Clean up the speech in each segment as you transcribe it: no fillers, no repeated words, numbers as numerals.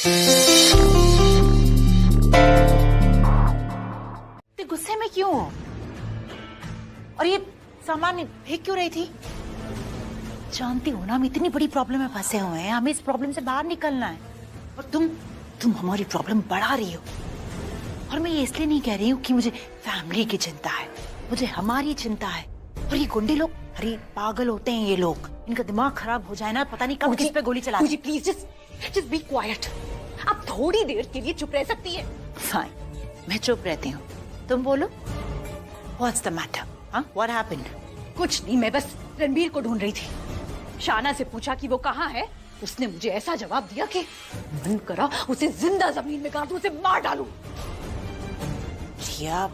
तो गुस्से में क्यों हो? और ये सामान फेंक क्यों रही थी? जानती हो ना हम इतनी बड़ी प्रॉब्लम में फंसे हुए हैं, हमें इस प्रॉब्लम से बाहर निकलना है और तुम हमारी प्रॉब्लम बढ़ा रही हो। और मैं ये इसलिए नहीं कह रही हूँ कि मुझे फैमिली की चिंता है, मुझे हमारी चिंता है। और ये गुंडे लोग, अरे पागल होते हैं ये लोग, इनका दिमाग खराब हो जाए ना, पता नहीं कब किस पे गोली चला दे। Please just be quiet. आप थोड़ी देर के लिए चुप रह सकती है? फाइन, मैं चुप रहती हूँ, तुम बोलो। What's the matter? हाँ, व्हाट हैपेंड? कुछ नहीं, मैं बस रणबीर को ढूंढ रही थी। शाना से पूछा कि वो कहाँ है, उसने मुझे ऐसा जवाब दिया कि मन करा उसे जिंदा जमीन में गाड़ दूं, उसे मार डालूं। रिया,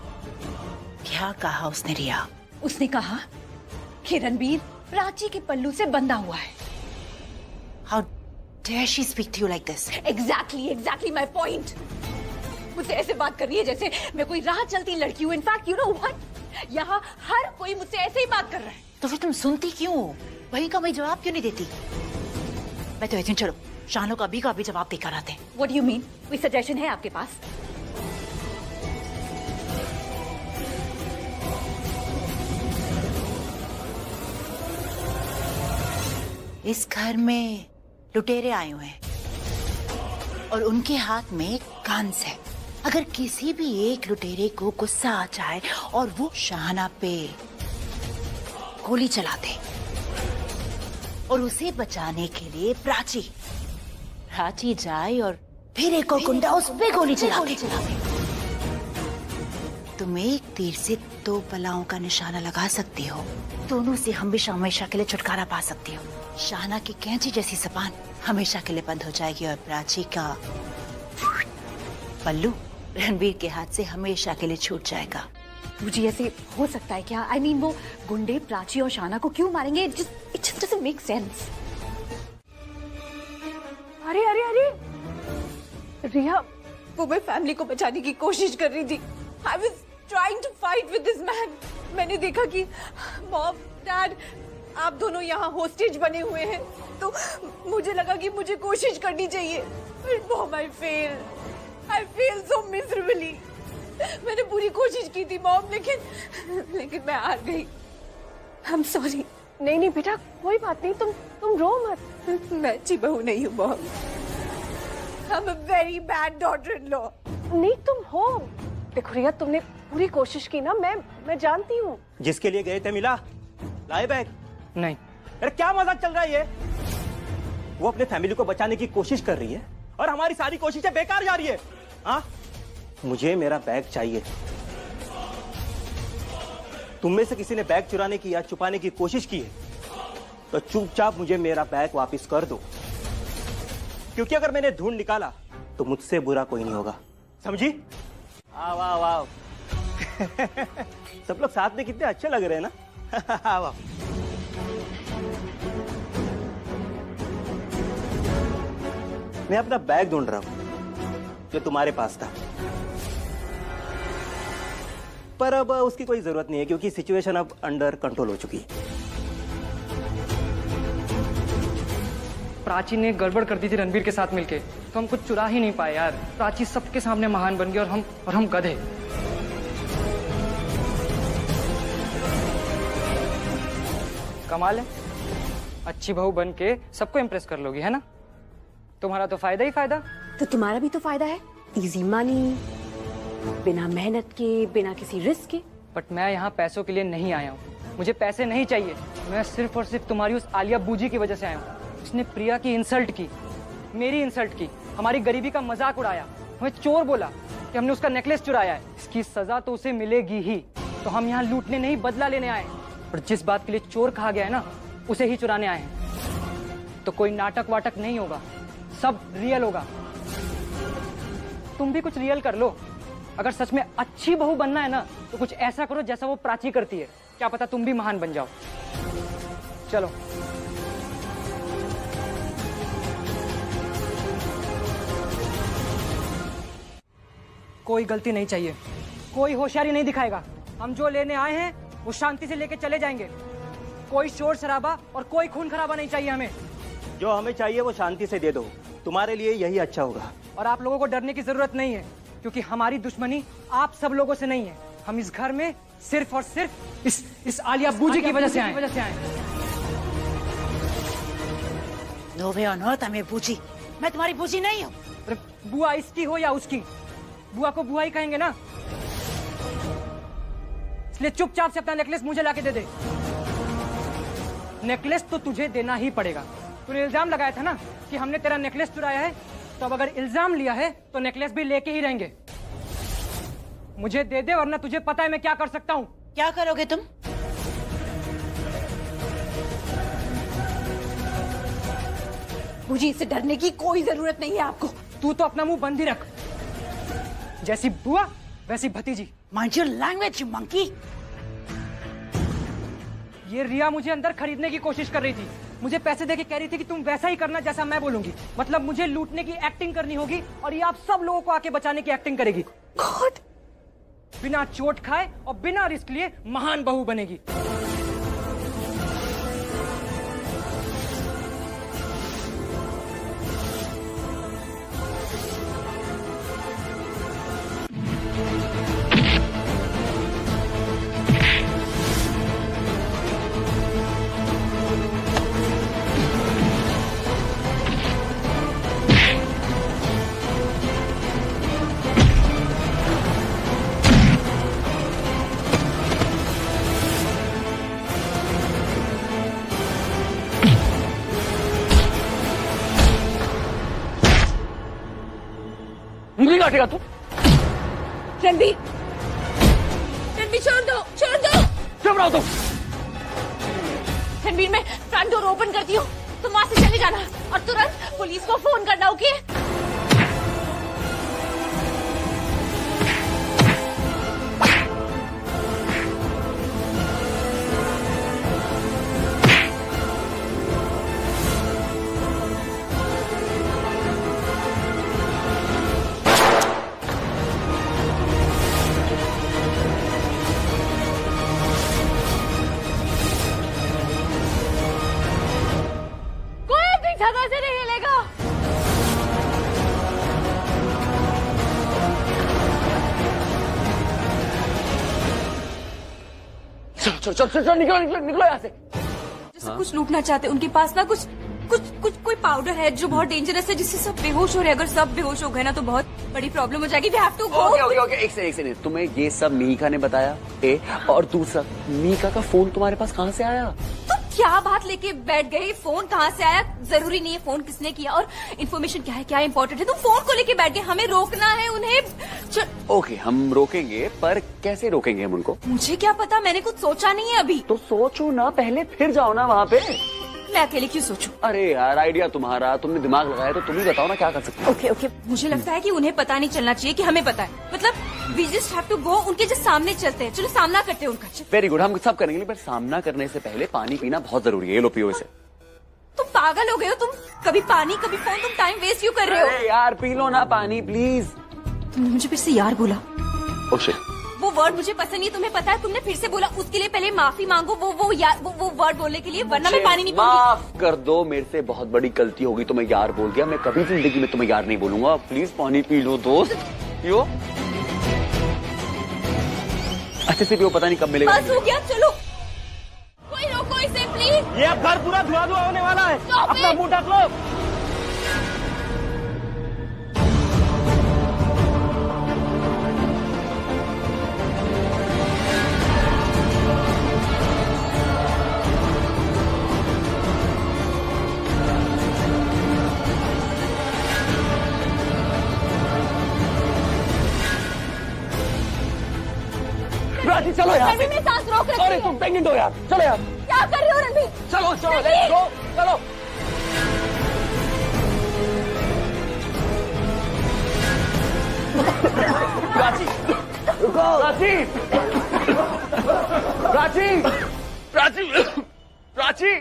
क्या कहा उसने? रिया, उसने कहा कि रणबीर प्राची के पल्लू से बंधा हुआ है। How dare she speak to you like this? Exactly my point. मुझसे ऐसे बात कर रही है जैसे मैं कोई राह चलती लड़की हूँ। इनफैक्ट यू नो व्हाट, यहाँ हर कोई मुझसे ऐसे ही बात कर रहा है। तो फिर तुम सुनती क्यों हो? वही का वही जवाब क्यों नहीं देती? मैं तो ऐसे, चलो शानो का भी जवाब देकर आते हैं। What do you mean? कोई सजेशन है आपके पास? इस घर में लुटेरे आए हुए हैं और उनके हाथ में गन्स है। अगर किसी भी एक लुटेरे को गुस्सा आ जाए और वो शाहना पे गोली चला दे और उसे बचाने के लिए प्राची जाए और फिर एक और गुंडा उस पे गोली चला दे, तुम एक तीर से दो बलाओं का निशाना लगा सकती हो। दोनों से हमेशा के लिए छुटकारा पा सकती हो। शाहना की कैंची जैसी जबान हमेशा के लिए बंद हो जाएगी और प्राची का पल्लू रणबीर के हाथ से हमेशा के लिए छूट जाएगा। मुझे ऐसे हो सकता है क्या? आई मीन वो गुंडे प्राची और शाना को क्यों मारेंगे? It just doesn't make sense. अरे रिया, वो मैं फैमिली को बचाने की कोशिश कर रही थी। I was trying to fight with this man. मैंने देखा कि मॉम डैड आप दोनों यहाँ होस्टेज बने हुए हैं, तो मुझे लगा कि मुझे कोशिश करनी चाहिए। Mom I fail so miserably. मैंने पूरी कोशिश की थी मॉम, लेकिन मैं हार गई। I am sorry. नहीं बेटा, कोई बात नहीं, तुम रो मत। मैं अच्छी बहू नहीं हूँ mom. I am a very bad daughter in law. नहीं तुम हो। देखो रिया, तुमने पूरी कोशिश की ना, मैं जानती हूँ। जिसके लिए गए थे मिला? लाए बैग? नहीं। अरे क्या मजाक चल रहा है ये? वो अपने फैमिली को बचाने की कोशिश कर रही है और हमारी सारी कोशिशें बेकार जा रही है। हाँ, मुझे मेरा बैग चाहिए। तुम में से किसी ने बैग चुराने की या छुपाने की कोशिश की है तो चुपचाप मुझे मेरा बैग वापस कर दो, क्योंकि अगर मैंने ढूंढ निकाला तो मुझसे बुरा कोई नहीं होगा, समझी? वाह वाह सब लोग साथ में कितने अच्छे लग रहे हैं ना। वाह। मैं अपना बैग ढूंढ रहा हूं जो तुम्हारे पास था, पर अब उसकी कोई जरूरत नहीं है क्योंकि सिचुएशन अब अंडर कंट्रोल हो चुकी है। प्राची ने गड़बड़ कर दी थी रणबीर के साथ मिलके, तो हम कुछ चुरा ही नहीं पाए यार। प्राची सबके सामने महान बन गई और हम गधे। कमाल है, अच्छी बहू बन के सबको इम्प्रेस कर लोगी, है ना? तुम्हारा तो फायदा ही फायदा। तो तुम्हारा भी तो फायदा है, इजी मनी, बिना मेहनत के, बिना किसी रिस्क के। बट मैं यहाँ पैसों के लिए नहीं आया हूँ, मुझे पैसे नहीं चाहिए। मैं सिर्फ और सिर्फ तुम्हारी उस आलिया बूजी की वजह से आया हूँ। उसने प्रिया की इंसल्ट की, मेरी इंसल्ट की, हमारी गरीबी का मजाक उड़ाया, हमें चोर बोला कि हमने उसका नेकलेस चुराया है। इसकी सजा तो उसे मिलेगी ही। तो हम यहाँ लूटने नहीं, बदला लेने आए। और जिस बात के लिए चोर कहा गया है ना, उसे ही चुराने आए हैं। तो कोई नाटक वाटक नहीं होगा, सब रियल होगा। तुम भी कुछ रियल कर लो। अगर सच में अच्छी बहू बनना है ना, तो कुछ ऐसा करो जैसा वो प्राची करती है। क्या पता तुम भी महान बन जाओ। चलो। कोई गलती नहीं चाहिए, कोई होशियारी नहीं दिखाएगा। हम जो लेने आए हैं वो शांति से लेके चले जाएंगे। कोई शोर शराबा और कोई खून खराबा नहीं चाहिए हमें। जो हमें चाहिए वो शांति से दे दो, तुम्हारे लिए यही अच्छा होगा। और आप लोगों को डरने की जरूरत नहीं है, क्योंकि हमारी दुश्मनी आप सब लोगों से नहीं है। हम इस घर में सिर्फ और सिर्फ इस आलिया बूजी की वजह से आए। नो वे ऑन अर्थ मैं बूजी, मैं तुम्हारी बूजी नहीं हूँ। अरे बुआ इसकी हो या उसकी, बुआ को बुआ ही कहेंगे ना। इसलिए चुपचाप से अपना नेकलेस मुझे लाके दे दे। नेकलेस तो तुझे देना ही पड़ेगा। तूने इल्जाम लगाया था ना कि हमने तेरा नेकलेस चुराया है, तो अब अगर इल्जाम लिया है तो नेकलेस भी लेके ही रहेंगे। मुझे दे दे, वरना तुझे पता है मैं क्या कर सकता हूँ। क्या करोगे तुम? मुझे इससे डरने की कोई जरूरत नहीं है आपको। तू तो अपना मुंह बंद ही रख। जैसी बुआ वैसी भतीजी। Mind your language, you monkey. ये रिया मुझे अंदर खरीदने की कोशिश कर रही थी। मुझे पैसे देके कह रही थी कि तुम वैसा ही करना जैसा मैं बोलूंगी। मतलब मुझे लूटने की एक्टिंग करनी होगी और ये आप सब लोगों को आके बचाने की एक्टिंग करेगी। गॉड! बिना चोट खाए और बिना रिस्क लिए महान बहू बनेगी। उंगली काटेगा तू? रणबीर, रणबीर छोड़ दो, छोड़ दो। चुप रहो तुम। रणबीर, मैं फ्रंट डोर ओपन करती हूँ, तुम वहां से चले जाना और तुरंत पुलिस को फोन करना, ओके? जगह से नहीं हिलेगा। चलो निकलो निकलो निकलो यहाँ से। जैसे कुछ लूटना चाहते हैं, उनके पास ना कुछ कोई पाउडर है जो बहुत डेंजरस है, जिससे सब बेहोश हो रहे हैं। अगर सब बेहोश हो गए ना तो बहुत बड़ी प्रॉब्लम हो जाएगी। We have to go. Okay एक सेकंड। तुम्हें ये सब मीका ने बताया? और दूसरा, मीका का फोन तुम्हारे पास कहाँ से आया? तो क्या बात लेके बैठ गए? फोन कहाँ से आया जरूरी नहीं है, फोन किसने किया और इन्फॉर्मेशन क्या है, क्या इम्पोर्टेंट है। तुम फोन को लेके बैठ गए। हमें रोकना है उन्हें। ओके हम रोकेंगे, पर कैसे रोकेंगे हम उनको? मुझे क्या पता, मैंने कुछ सोचा नहीं है अभी। तो सोचो ना पहले, फिर जाओ ना वहाँ पे। मैं अकेले क्यों सोचूं? अरे यार, आइडिया तुम्हारा, तुमने दिमाग लगाया तो तुम ही बताओ ना क्या कर सकते हो। ओके मुझे लगता है कि उन्हें पता नहीं चलना चाहिए कि हमें पता है। मतलब we just have to go, उनके जस्ट सामने चलते हैं। चलो सामना करते हैं उनका। वेरी गुड, हम सब करेंगे, पर सामना करने से पहले पानी पीना बहुत जरूरी है। ये लो पियो इसे। तुम पागल हो गए हो? तुम कभी पानी कभी फोन, तुम टाइम वेस्ट क्यों कर रहे हो? अरे यार पी लो ना पानी प्लीज। तुमने मुझे फिर से यार बोला। ओ शिट, वो वर्ड मुझे पसंद नहीं, तुम्हें पता है। तुमने फिर से बोला, उसके लिए पहले माफी मांगो। वो वर्ड बोलने के लिए, वरना मैं पानी नहीं पीऊंगी। माफ कर दो, मेरे से बहुत बड़ी गलती होगी, तुम्हें यार बोल दिया। मैं कभी जिंदगी में तुम्हें यार नहीं बोलूंगा। प्लीज पानी पी लो दोस्त, पियो अच्छे से पियो, पता नहीं कब मिलेगा। बस हो गया, चलो कोई रोको इसे प्लीज। ये अब घर पूरा धुआं धुआं होने वाला है। Stop अपना it! मुंह ढक लो। राजी चलो यार। रणबीर, मैं सांस रोक रखी अरे है। तुम प्रेग्नेंट हो यार, चलो यार। क्या कर रहे हो रणबीर? चलो चलो रणबीर! लेट्स गो, चलो। प्राची रुको। प्राची प्राची प्राची प्राची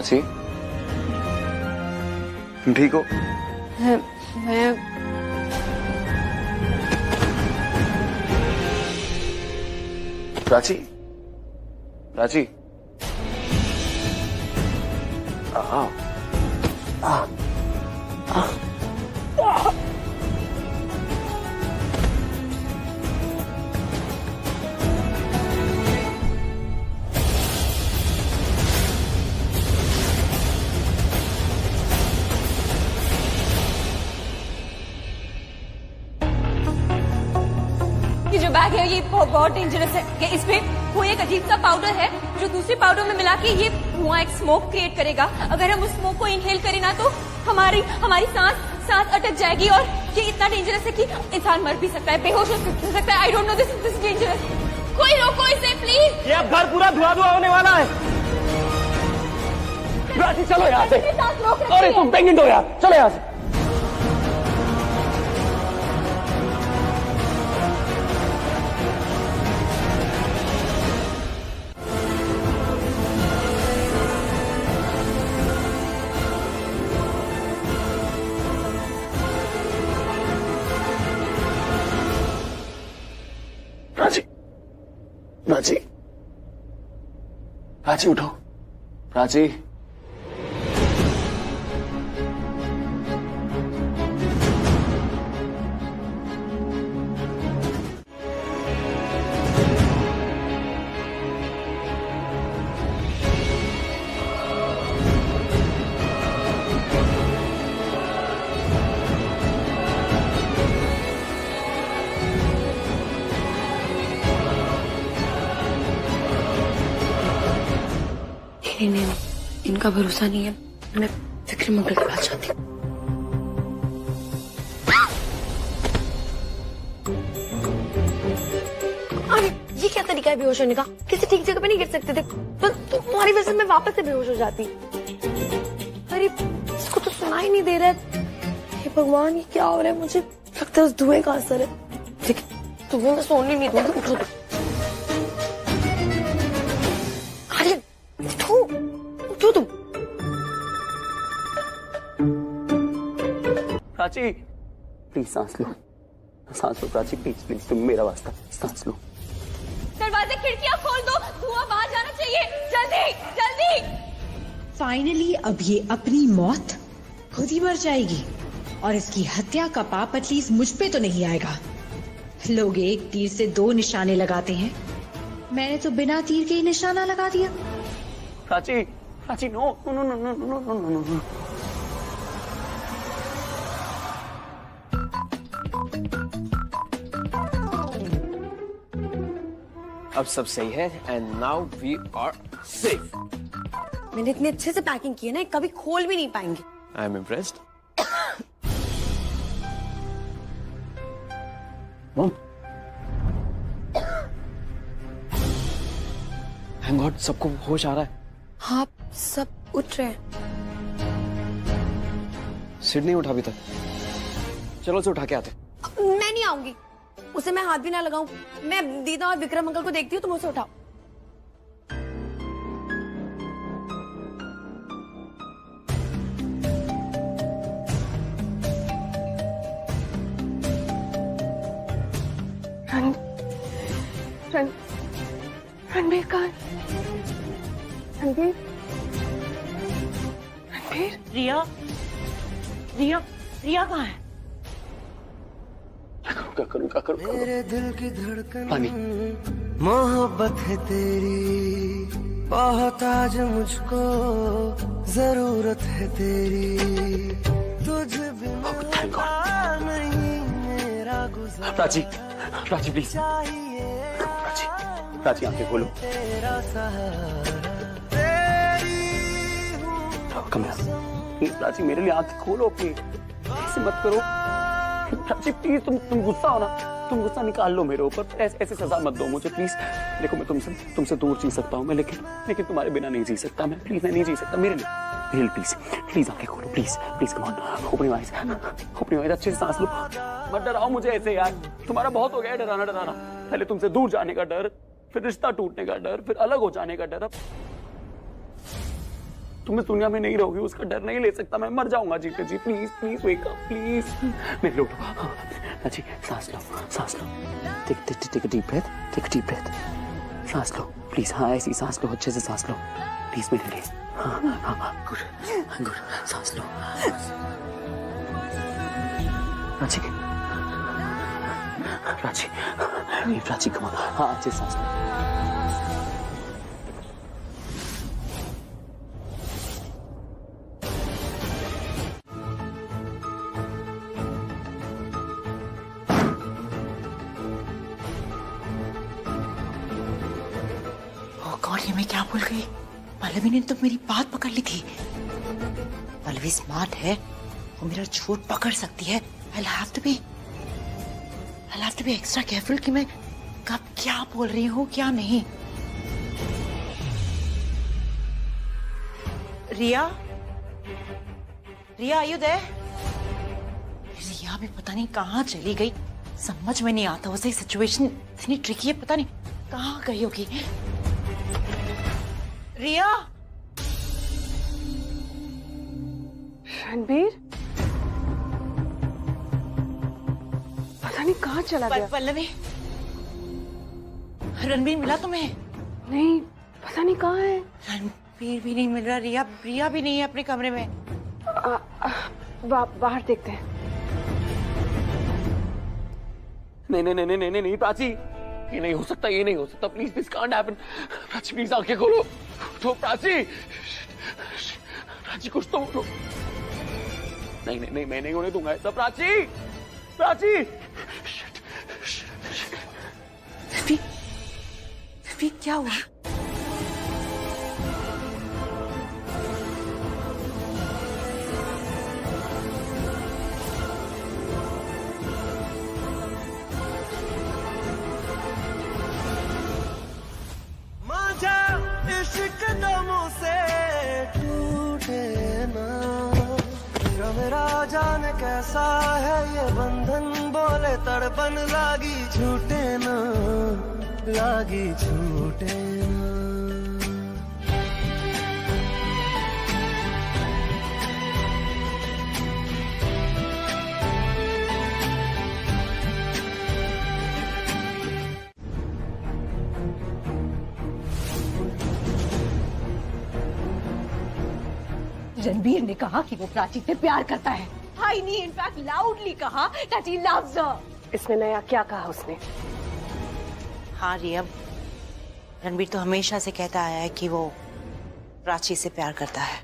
प्राची, तुम ठीक हो? मैं प्राची, प्राची, आ, आ, आ, ये जो बैग है ये बहुत डेंजरस है। ये इसमें कोई एक अजीब सा पाउडर है जो दूसरी पाउडर में मिला के ये धुआं एक स्मोक क्रिएट करेगा। अगर हम उस स्मोक को इनहेल करें ना तो हमारी सांस अटक जाएगी और ये इतना डेंजरस है कि इंसान मर भी सकता है, बेहोश हो सकता है। आई डोंट नो दिस डेंजरस। कोई रोको इसे प्लीज। ये अब घर पूरा धुआं होने वाला है। प्राची चलो यहाँ से। सांस रोक रखी अरे है। तुम प्रेग्नेंट हो यार, चलो यहाँ से। प्राची, प्राची उठो, प्राची। नहीं, इनका भरोसा नहीं है। मैं विक्रम अंकल के पास जाती हूँ। अरे ये क्या तरीका है बेहोश होने का? किसी ठीक जगह पे नहीं गिर सकते थे तो तुम्हारी वजह से मैं वापस से बेहोश हो जाती। अरे इसको तो सुना ही नहीं दे रहा है। हे भगवान, ये क्या हो रहा है? मुझे लगता है उस धुएं का असर है। लेकिन तुम्हें मैं सोने नहीं दूंगी। उठो तुम। अरे उठो तुम। प्राची प्लीज सांस लो, सांस लो प्राची, प्लीज प्लीज, तुम मेरा वास्ता सांस लो। दरवाजे खिड़कियां खोल दो, धुआं बाहर जाना चाहिए। जल्दी जल्दी। फाइनली अब ये अपनी मौत खुद ही मर जाएगी और इसकी हत्या का पाप एटलीस्ट मुझ पे तो नहीं आएगा। लोग एक तीर से दो निशाने लगाते हैं, मैंने तो बिना तीर के ही निशाना लगा दिया। Prachi, Prachi no no no no no no no no no no. अब सब सही है and now we are safe. मैंने इतने अच्छे से पैकिंग की है ना, कभी खोल भी नहीं पाएंगे। I am impressed. Thank God सबको होश आ रहा है। हाँ सब उठ रहे हैं। सिड नहीं उठा अभी तक, चलो उसे उठा के आते। मैं नहीं आऊंगी, उसे मैं हाथ भी ना लगाऊं। मैं दीदा और विक्रम अंकल को देखती हूँ, तुम उसे उठाओ। रणबीर कहाँ है? रणबीर, रणबीर, रिया रिया रिया कहाँ है? क्या करूं? मेरे दिल की धड़कन पानी। मोहब्बत है तेरी, बहुत आज मुझको जरूरत है तेरी, तुझ बिना नहीं मेरा गुज़र। प्राची, प्राची प्लीज, प्राची, प्राची आंखें खोलो। तेरा सहारा तेरी हूँ। कम प्लीज प्राची, मेरे लिए आंखें खोलो प्लीज, ऐसे मत करो प्राची प्लीज। तुम गुस्सा हो ना, तुम गुस्सा निकाल लो मेरे ऊपर, ऐसे सजा मत दो मुझे प्लीज। देखो मैं तुमसे दूर जी सकता हूँ मैं, लेकिन तुम्हारे बिना नहीं जी सकता मैं। प्लीज मैं नहीं जी सकता, मेरे लिए प्लीज प्लीज आंखें खोलो please please. Come on, open eyes, अच्छे से सांस लो। मत डराओ मुझे ऐसे यार, तुम्हारा बहुत हो गया डराना। पहले तुमसे दूर जाने का डर, फिर रिश्ता टूटने का डर, फिर अलग हो जाने का डर। अब तुम इस दुनिया में नहीं रहोगी, उसका डर नहीं ले सकता, मैं मर जाऊंगा जीते जी। Please please wake up please. मेरे लोग जी, सांस लो, सांस लो, take deep breath, take deep breath, सांस लो प्लीज। हाँ ऐसी सांस लो, अच्छे से सांस लो प्लीज मेरे लिए। हाँ गुड गुड, सांस लो। राजी राजी राजी कम ऑन, हाँ अच्छे से सांस लो। गॉड, ये मैं क्या भूल गई। पल्लवी ने तो मेरी बात पकड़ ली थी। पल्लवी स्मार्ट है, वो मेरा झूठ पकड़ सकती है। I'll have to be extra careful कि मैं कब क्या बोल रही हूँ क्या नहीं। रिया, रिया, are you there? रिया भी पता नहीं कहाँ चली गई, समझ में नहीं आता। उसे सिचुएशन इतनी ट्रिकी है, पता नहीं कहाँ गई होगी। रिया, रणबीर पता नहीं कहाँ चला गया। पल्लवी, रणबीर मिला तुम्हें? नहीं, पता नहीं कहाँ है। रणबीर भी नहीं मिल रहा, रिया भी नहीं है अपने कमरे में। बाहर देखते हैं। नहीं प्राची, ये नहीं हो सकता, ये नहीं हो सकता। Please this can't happen. Prachi please आंखें खोलो। तो प्राची, प्राची कुछ तो बोलो। नहीं मैं नहीं होने दूंगा ऐसा। प्राची, प्राची। फिर क्या हुआ? इश्क दमों से टूटे ना, मेरा जान कैसा है ये बंधन, बोले तड़पन लागी छूटे ना, लागी छूटे ना। रणबीर ने कहा कि वो प्राची से प्यार करता है। हाई ने इनफैक्ट लाउडली कहा that he loves her। इसमें नया क्या कहा उसने? हाँ रिया, रणबीर तो हमेशा से कहता आया है कि वो प्राची से प्यार करता है,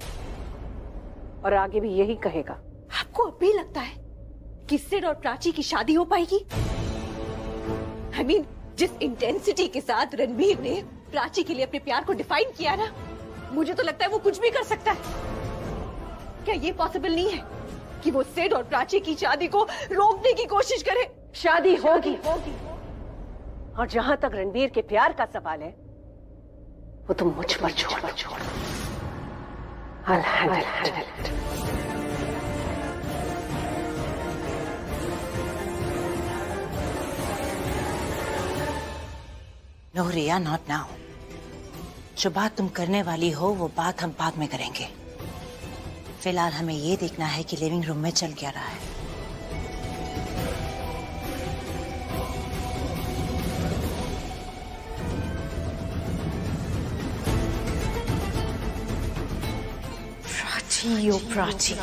और आगे भी यही कहेगा। आपको अब भी लगता है कि सिड और प्राची की शादी हो पाएगी? I mean, जिस इंटेंसिटी के साथ रणबीर ने प्राची के लिए अपने प्यार को डिफाइन किया ना, मुझे तो लगता है वो कुछ भी कर सकता है। क्या ये पॉसिबल नहीं है कि वो सिड और प्राची की शादी को रोकने की कोशिश करे? शादी होगी, और जहां तक रणबीर के प्यार का सवाल है, वो तुम मुझ पर छोड़। I'll handle it। No Riya, not now. जो बात तुम करने वाली हो वो बात हम बाद में करेंगे। फिलहाल हमें ये देखना है कि लिविंग रूम में चल क्या रहा है। प्राची,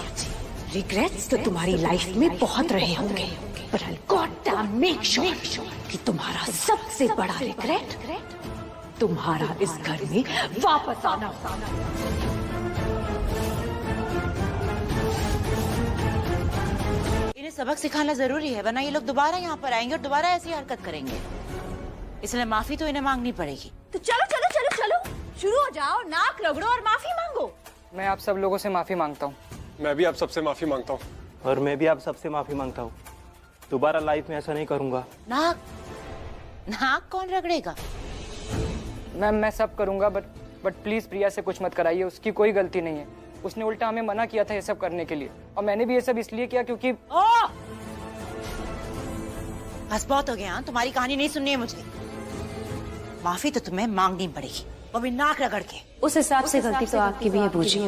रिग्रेट्स तो तुम्हारी लाइफ में बहुत रहे होंगे, पर I'll goddamn make sure कि तुम्हारा सबसे बड़ा रिग्रेट तुम्हारा इस घर में वापस आना। इन्हें सबक सिखाना जरूरी है, वरना ये लोग दोबारा यहाँ पर आएंगे और दोबारा ऐसी हरकत करेंगे। इसलिए माफी तो इन्हें मांगनी पड़ेगी। तो चलो चलो चलो चलो, शुरू हो जाओ, नाक रगड़ो और माफी मांगो। मैं आप सब लोगों से माफी मांगता हूँ। मैं भी आप सबसे माफी मांगता हूँ। और मैं भी आप सबसे माफी मांगता हूँ। दोबारा लाइफ में ऐसा नहीं करूंगा। नाक कौन रगड़ेगा? मैम मैं सब करूंगा, बट प्लीज प्रिया से कुछ मत कराइए, उसकी कोई गलती नहीं है। उसने उल्टा हमें मना किया था ये सब करने के लिए, और मैंने भी ये सब इसलिए किया क्योंकि बस बहुत हो गया। तुम्हारी कहानी नहीं सुननी है मुझे। माफी तो तुम्हें मांगनी पड़ेगी, वो भी नाक रगड़ के। उस हिसाब से गलती तो आपकी भी है बूजी।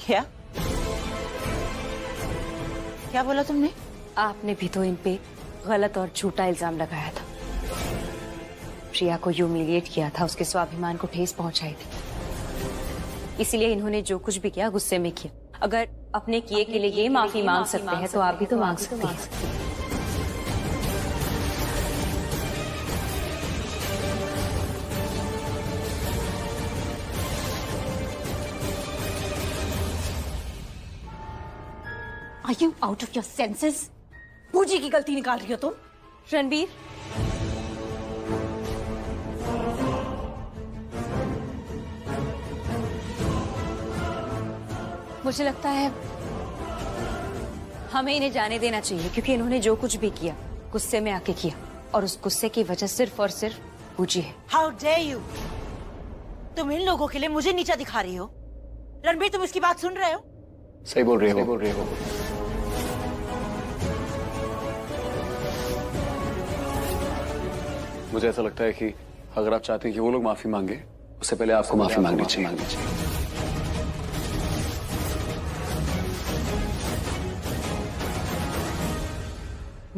क्या क्या बोला तुमने? आपने भी तो इन पे गलत और झूठा इल्जाम लगाया था। प्रिया को ह्यूमिलिएट किया था, उसके स्वाभिमान को ठेस पहुंचाई थी। इसीलिए इन्होंने जो कुछ भी किया गुस्से में किया। अगर अपने किए के लिए ये माफी मांग सकते हैं तो आप भी तो मांग सकते हैं। Are you out of your senses? बूजी की गलती निकाल रही हो तुम? रणबीर, मुझे लगता है हमें इन्हें जाने देना चाहिए, क्योंकि इन्होंने जो कुछ भी किया गुस्से में आके किया, और उस गुस्से की वजह सिर्फ और सिर्फ बूजी है। How dare you? तुम इन लोगों के लिए मुझे नीचा दिखा रही हो। रणबीर, तुम इसकी बात सुन रहे हो? सही बोल रही हो। मुझे ऐसा लगता है कि अगर आप चाहते हैं कि वो लोग माफी मांगे, उससे पहले आपको माफी मांगनी चाहिए।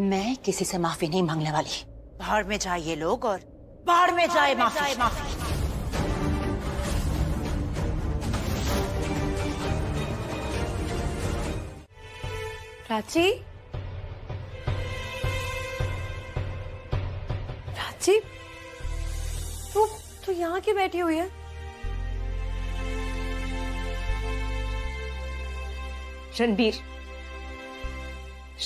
मैं किसी से माफी नहीं मांगने वाली। बाहर में जाए ये लोग और बाहर में जाए माफी। प्राची, प्राची, तू यहाँ क्यों बैठी हुई है?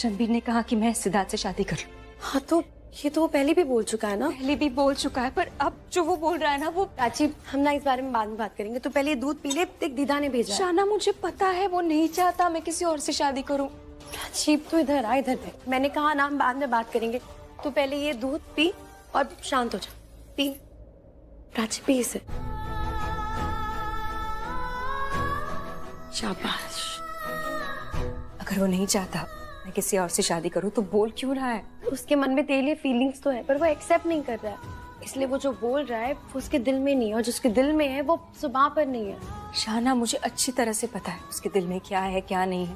रणबीर ने कहा कि मैं सिद्धार्थ से शादी कर लूं। हाँ, तो ये तो वो पहले भी बोल चुका है ना। पहले भी बोल चुका है, पर अब जो वो बोल रहा है ना, वो प्राची, हम ना इस बारे में बाद में बात करेंगे। तो पहले दूध पी ले। एक दीदा ने भेजा है। शाना, मुझे पता है वो नहीं चाहता मैं किसी और से शादी करूं। प्राची, तो इधर आ, इधर बैठ। मैंने कहा ना हम बाद में बात करेंगे। तो पहले ये दूध पी और शांत हो जा। पी प्राची, पी इसे। शाबाश। अगर वो नहीं चाहता मैं किसी और से शादी करूं तो बोल क्यों रहा है? उसके मन में तेरे लिए फीलिंग्स तो है, पर वो एक्सेप्ट नहीं कर रहा है। इसलिए वो जो बोल रहा है वो उसके दिल में नहीं है, और जो उसके दिल में है वो जुबान पर नहीं है। शाना, मुझे अच्छी तरह से पता है उसके दिल में क्या है क्या नहीं है।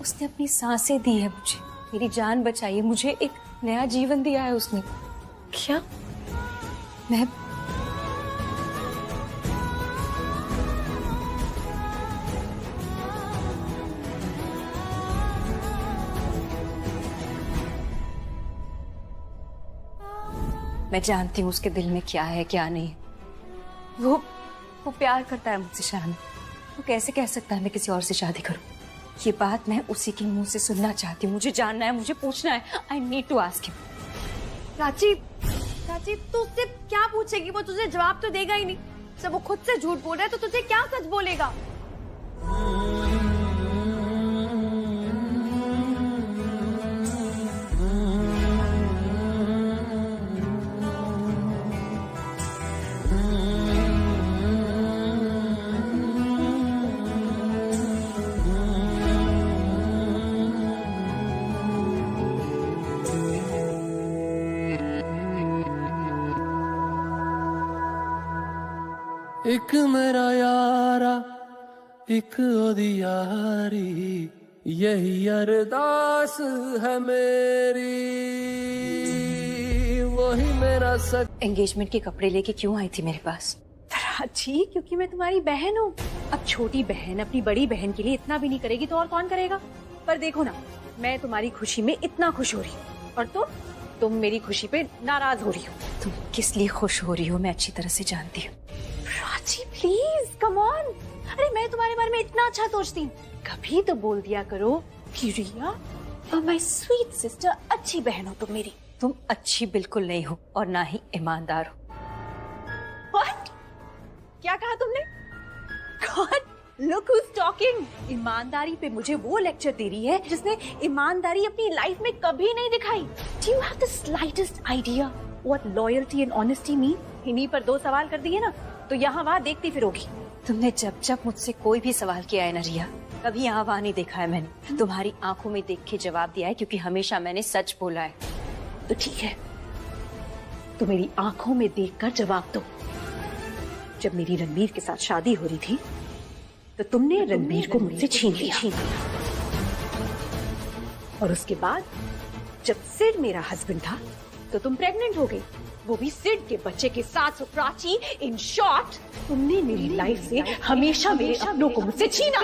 उसने अपनी सांसें दी है मुझे, मेरी जान बचाई है, मुझे एक नया जीवन दिया है उसने। क्या? मैं जानती हूँ उसके दिल में क्या है क्या नहीं। वो प्यार करता है मुझसे शाना। वो कैसे कह सकता है मैं किसी और से शादी करूं? ये बात मैं उसी के मुंह से सुनना चाहती हूँ। मुझे जानना है, मुझे पूछना है। I need to ask him. Prachi, तू उससे क्या पूछेगी? वो तुझे जवाब तो देगा ही नहीं। जब वो खुद से झूठ बोल रहा है तो तुझे क्या सच बोलेगा? एक मेरा यारा, एक ओदी यारी, यही अरदास है मेरी, वही मेरा एंगेजमेंट के कपड़े लेके क्यों आई थी मेरे पास? प्राची, क्योंकि मैं तुम्हारी बहन हूँ। अब छोटी बहन अपनी बड़ी बहन के लिए इतना भी नहीं करेगी तो और कौन करेगा? पर देखो ना, मैं तुम्हारी खुशी में इतना खुश हो रही हूँ और तुम मेरी खुशी पे नाराज हो रही हो। तुम किस लिए खुश हो रही हो मैं अच्छी तरह से जानती हूँ। Prachi, please come on. अरे मैं तुम्हारे बारे में इतना अच्छा सोचती हूँ, कभी तो बोल दिया करो कि रिया और माय स्वीट सिस्टर अच्छी बहन हो तुम मेरी। तुम अच्छी बिल्कुल नहीं हो और ना ही ईमानदार हो। What? क्या कहा तुमने? God, look who's talking। ईमानदारी पे मुझे वो लेक्चर दे रही है जिसने ईमानदारी अपनी लाइफ में कभी नहीं दिखाई। Do you have the slightest idea what loyalty and honesty mean? इन्हीं पर 2 सवाल कर दिए ना तो यहाँ वहाँ देखती फिरोगी। तुमने जब जब मुझसे कोई भी सवाल किया है ना रिया, कभी आवाज नहीं देखा है मैंने, तुम्हारी आंखों में देख के जवाब दिया है, क्योंकि हमेशा मैंने सच बोला है। तो ठीक है, तो मेरी आंखों में देखकर जवाब दो। जब मेरी रणबीर के साथ शादी हो रही थी तो तुमने रणबीर को मुझसे छीन लिया, और उसके बाद जब सिड मेरा हस्बैंड था तो तुम प्रेग्नेंट हो गई, वो भी सिड के बच्चे के साथ। So, प्राची, इन शॉर्ट, तुमने मेरी लाइफ से हमेशा मेरे अपनों को मुझसे छीना।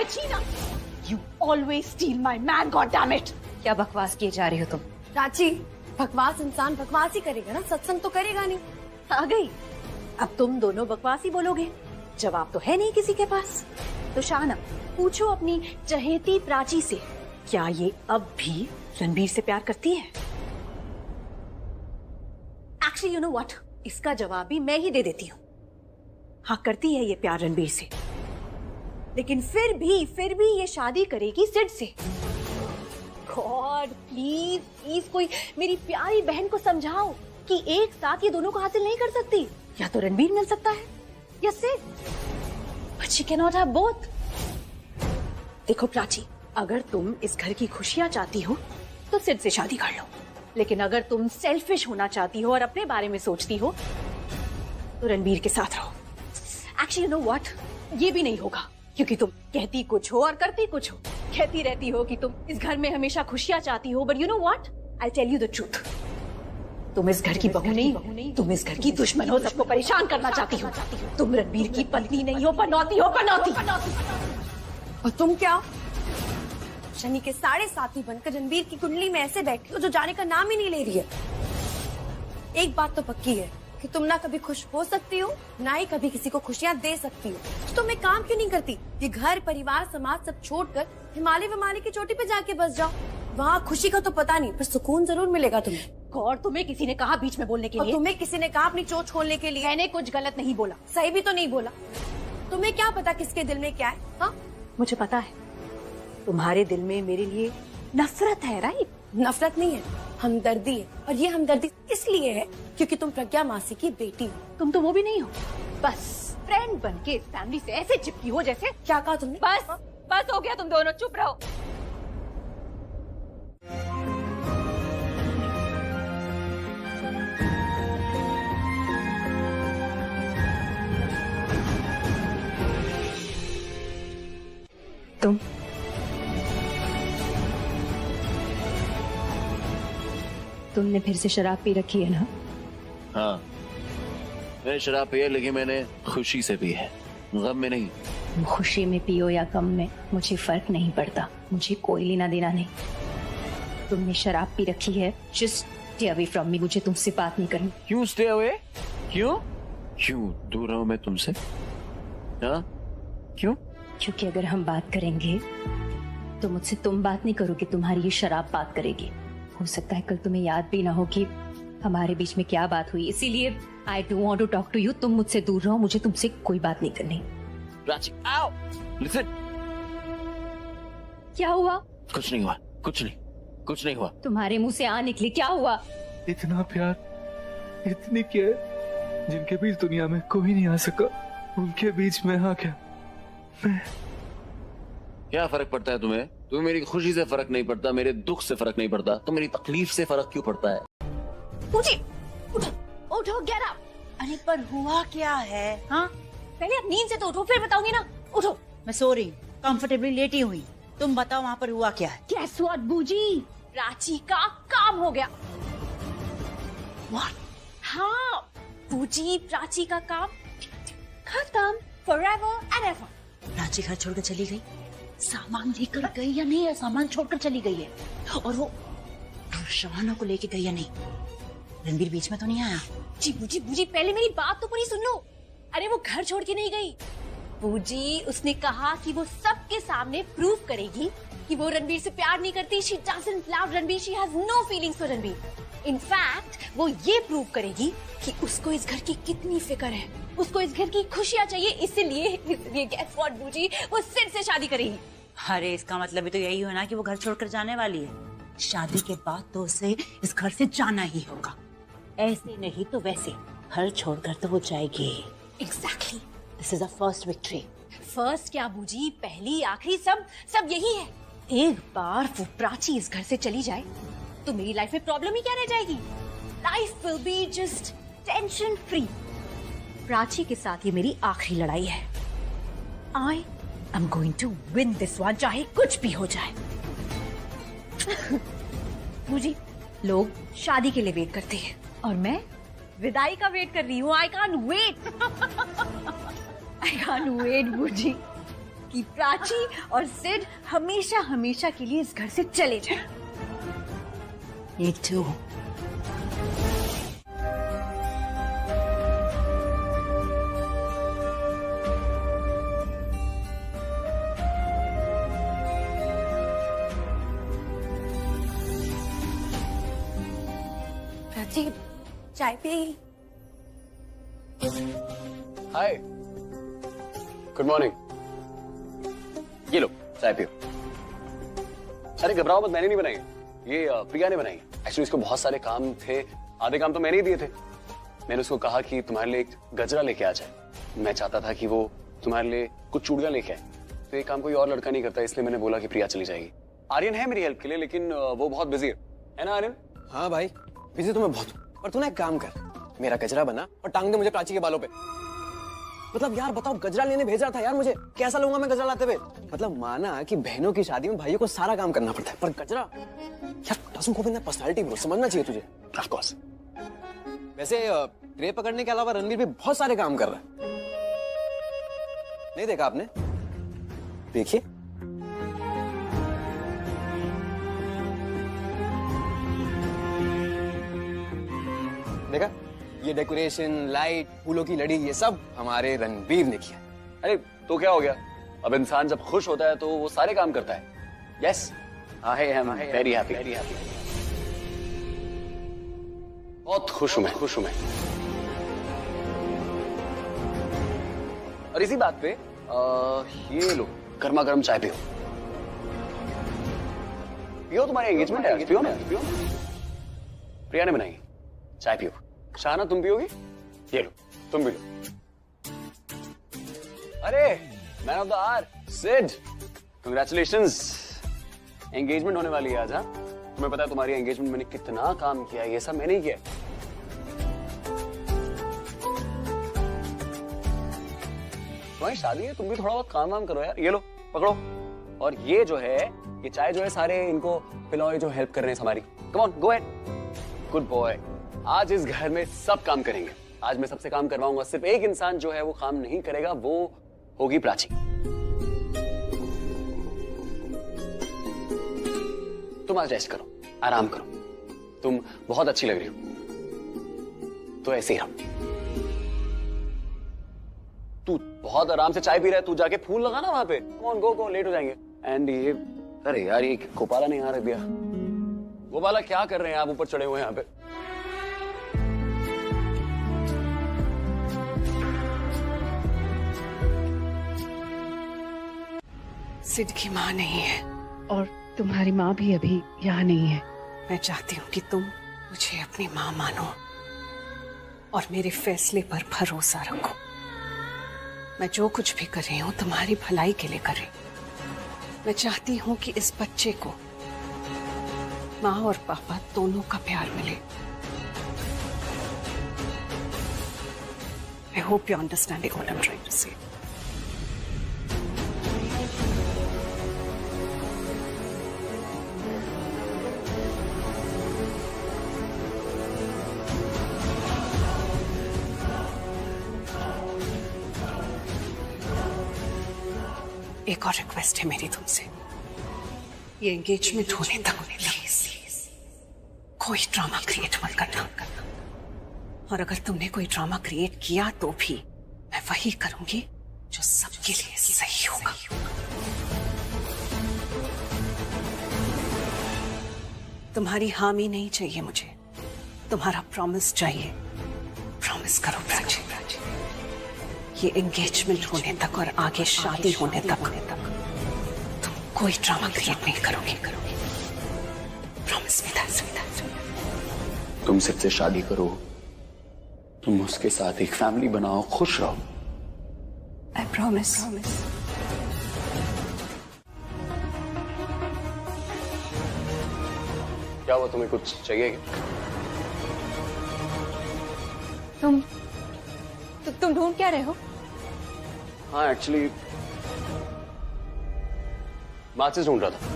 You always steal my man, God damn it! क्या बकवास किए जा रही हो तुम? प्राची, बकवास इंसान बकवास ही करेगा ना, सत्संग तो करेगा नहीं। आ गई, अब तुम दोनों बकवास ही बोलोगे, जवाब तो है नहीं किसी के पास। तो शाहना, पूछो अपनी चहेती प्राची से, क्या ये अब भी रणबीर से प्यार करती है? एक्चुअली यू नो व्हाट, इसका जवाब भी मैं ही दे देती हूँ। हाँ, करती है ये प्यार रणबीर से, लेकिन फिर भी ये शादी करेगी सिड से। गॉड प्लीज कोई मेरी प्यारी बहन को समझाओ कि एक साथ ये दोनों को हासिल नहीं कर सकती। या तो रणबीर मिल सकता है या Sid, but she can not have both. देखो प्राची, अगर तुम इस घर की खुशियां चाहती हो तो सिड से शादी कर लो, लेकिन अगर तुम सेल्फिश होना चाहती हो और अपने बारे में सोचती हो तो रणबीर के साथ रहो। एक्चुअली यू नो व्हाट, ये भी नहीं होगा, क्योंकि तुम कहती कुछ हो और करती कुछ हो। कहती रहती हो कि तुम इस घर में हमेशा खुशियां चाहती हो, but you know what, I tell you the truth, तुम इस घर की बहू नहीं, तुम इस घर की दुश्मन हो, सबको परेशान करना चाहती हो। तुम रणबीर की पत्नी नहीं हो, पनौती हो, पनौती। और तुम क्या शनि के 7.5 बनकर रणबीर की कुंडली में ऐसे बैठी हो जो जाने का नाम ही नहीं ले रही है। एक बात तो पक्की है कि तुम ना कभी खुश हो सकती हो, ना ही कभी किसी को खुशियां दे सकती हो। तो तुम एक काम क्यों नहीं करती, ये घर परिवार समाज सब छोड़कर हिमालय की चोटी पे जाके बस जाओ। वहाँ खुशी का तो पता नहीं, पर सुकून जरूर मिलेगा तुम्हें। और तुम्हें किसी ने कहा बीच में बोलने के लिए? तुम्हें किसी ने कहा अपनी चोट खोलने के लिए? मैंने कुछ गलत नहीं बोला। सही भी तो नहीं बोला। तुम्हें क्या पता किसके दिल में क्या है? हाँ, मुझे पता है, तुम्हारे दिल में मेरे लिए नफरत है, राइट? नफरत नहीं है, हमदर्दी है। और ये हमदर्दी इसलिए है क्योंकि तुम प्रज्ञा मासी की बेटी हो। तुम तो वो भी नहीं हो, बस फ्रेंड बनके इस फैमिली से ऐसे चिपकी हो जैसे। क्या कहा तुमने? बस हो गया, तुम दोनों चुप रहो। तुमने फिर से शराब पी रखी है ना? हाँ, मैंने शराब पी है, लेकिन मैंने खुशी से पी है, गम में नहीं। खुशी में पियो या गम में, मुझे फर्क नहीं पड़ता, मुझे कोई लेना देना नहीं। तुमने शराब पी रखी है, just stay away from me, मुझे तुमसे बात नहीं करनी। क्यों स्टे अवे? क्यों दूर रहूं मैं तुमसे? हाँ, क्यों? क्योंकि अगर हम बात करेंगे तो मुझसे तुम बात नहीं करोगे, तुम्हारी ये शराब बात करेगी। हो सकता है कल तुम्हें याद भी ना हो कि हमारे बीच में क्या बात हुई, इसीलिए I don't want to talk to you. तुम मुझसे दूर रहो, मुझे तुमसे कोई बात नहीं करनी। प्राची, आओ, लिसन। क्या हुआ? कुछ नहीं हुआ, कुछ नहीं हुआ। तुम्हारे मुंह से आ निकली, क्या हुआ? इतना प्यार, इतनी केयर, जिनके बीच दुनिया में कोई नहीं आ सका, उनके बीच में आ गया मैं। क्या फर्क पड़ता है तुम्हें? तुम्हें मेरी खुशी से फर्क नहीं पड़ता, मेरे दुख से फर्क नहीं पड़ता, तो मेरी तकलीफ से फर्क क्यों पड़ता है? उठो, गेट अप। अरे पर हुआ क्या है? हाँ, पहले आप नींद से तो उठो, फिर बताऊंगी ना। उठो। मैं सो रही, कंफर्टेबली लेटी हुई, तुम बताओ वहाँ पर हुआ क्या है? Guess what, बूजी? प्राची का काम हो गया। What? हाँ, बूजी, प्राची का काम खत्म, forever and ever। प्राची घर छोड़कर चली गई, सामान लेकर गई या नहीं, या सामान छोड़कर चली गई है? और वो शाहाना को लेके गई या नहीं? रणबीर बीच में तो नहीं आया? जी बूजी, पहले मेरी बात तो पूरी सुन लो। अरे वो घर छोड़ के नहीं गई बूजी, उसने कहा कि वो सबके सामने प्रूव करेगी कि वो रणबीर से प्यार नहीं करती। She doesn't love Ranbir, she has no feelings for Ranbir. In fact, वो ये प्रूव करेगी कि उसको इस घर की कितनी फिक्र है, उसको इस घर की खुशियाँ चाहिए, इसलिए guess what बूजी, वो सिड से शादी करेगी। अरे इसका मतलब भी तो यही हुआ ना कि वो घर छोड़कर जाने वाली है। शादी के बाद तो उसे इस घर से जाना ही होगा, ऐसे नहीं तो वैसे घर छोड़कर तो वो जाएगी। Exactly. This is a first victory. First क्या बूजी, पहली आखिरी सब यही है। एक बार वो प्राची इस घर से चली जाए तो मेरी लाइफ में प्रॉब्लम ही क्या रह जाएगी। Life will be just tension free. Prachi के साथ ये मेरी आखिरी लड़ाई है। I am going to win this one, चाहे कुछ भी हो जाए। बूजी, लोग शादी के लिए वेट करते हैं और मैं विदाई का वेट कर रही हूँ। आई कांट वेट बूजी कि प्राची और सिड हमेशा हमेशा के लिए इस घर से चले जाएं। Me too. प्राची, चाय पिएगी? हाय, गुड मॉर्निंग। ये लो चाय पियो। अरे घबराओ मत, मैंने नहीं बनाई, ये प्रिया ने बनाई। एक्चुअली इसको बहुत सारे काम थे, आधे काम तो मैंने ही दिए थे। मैंने उसको कहा कि तुम्हारे लिए एक गजरा लेके आ जाए। मैं चाहता था कि वो तुम्हारे लिए कुछ चूड़ियां लेके आए, तो ये काम कोई और लड़का नहीं करता, इसलिए मैंने बोला कि प्रिया चली जाएगी। आर्यन है मेरी हेल्प के लिए, लेकिन वो बहुत बिजी है ना आर्यन? हाँ भाई, बिजी तो मैं बहुत हूँ, पर तू ना एक काम कर, मेरा गजरा बना और टांग दे मुझे प्राची के बालों पे। मतलब यार बताओ, गजरा लेने भेजा था यार मुझे, कैसा लूंगा मैं गजरा लाते हुए? मतलब माना कि बहनों की शादी में भाइयों को सारा काम करना पड़ता है, पर गजरा यार doesn't go with my personality bro, समझना चाहिए तुझे। Of course. वैसे ट्रे पकड़ने के अलावा रणवीर भी बहुत सारे काम कर रहा है, नहीं देखा आपने? देखिए, देखा, ये डेकोरेशन, लाइट, फूलों की लड़ी, ये सब हमारे रणवीर ने किया। अरे तो क्या हो गया, अब इंसान जब खुश होता है तो वो सारे काम करता है। Yes, I am very happy. बहुत खुश हूं मैं। और इसी बात पे ये लो गर्मा गर्म चाय पियो। तुम्हारी एंगेजमेंट है, पियो ना, पियो। प्रिया ने बनाई, चाय पियो। शाहना तुम पियोगी? ये लो, तुम भी लो। अरे man of the hour Sid, congratulations, engagement होने वाली है आज। हाँ, तुम्हें पता है तुम्हारी एंगेजमेंट मैंने कितना काम किया है, ये सब मैंने ही किया। तुम्हारी शादी है, तुम भी थोड़ा बहुत काम वाम करो यार। ये लो पकड़ो, और ये जो है, ये चाय जो है, सारे इनको पिलाओ जो हेल्प कर रहे हैं हमारी। Come on, go ahead, good boy. आज इस घर में सब काम करेंगे, आज मैं सबसे काम करवाऊंगा। सिर्फ एक इंसान जो है वो काम नहीं करेगा, वो होगी प्राची। तुम आज रेस्ट करो, आराम करो, तुम बहुत अच्छी लग रही हो, तो ऐसे ही रहो। तू बहुत आराम से चाय पी रहा है, तू जाके फूल लगाना वहां पे। कौन गो लेट हो जाएंगे। एंड ये, अरे यार ये गोपाला नहीं आ रहा भैया। गोपाला क्या कर रहे हैं आप ऊपर चढ़े हुए यहाँ पे? सिड की माँ नहीं है और तुम्हारी माँ भी अभी यहाँ नहीं है। मैं चाहती हूँ कि तुम मुझे अपनी माँ मानो और मेरे फैसले पर भरोसा रखो। मैं जो कुछ भी कर रही हूँ तुम्हारी भलाई के लिए कर रही हूँ। मैं चाहती हूँ कि इस बच्चे को माँ और पापा दोनों का प्यार मिले। I hope you're understanding what I'm trying to say. एक और रिक्वेस्ट है मेरी तुमसे, ये एंगेजमेंट होने तक प्लीज कोई ड्रामा क्रिएट मत करना। और अगर तुमने कोई ड्रामा क्रिएट किया तो भी मैं वही करूंगी जो सबके लिए सही होगा। तुम्हारी हामी नहीं चाहिए मुझे, तुम्हारा प्रॉमिस चाहिए। प्रॉमिस करो प्राची, ये एंगेजमेंट होने तक और आगे शादी होने तक तुम कोई ड्रामा क्रिएट नहीं करोगे। Promise me that. तुम सिर्फ शादी करो, तुम उसके साथ एक फैमिली बनाओ, खुश रहो। I promise. हुआ, तुम्हें कुछ चाहिए क्या? तुम ढूंढ क्या रहे हो? हाँ एक्चुअली माचिस ढूंढ रहा था।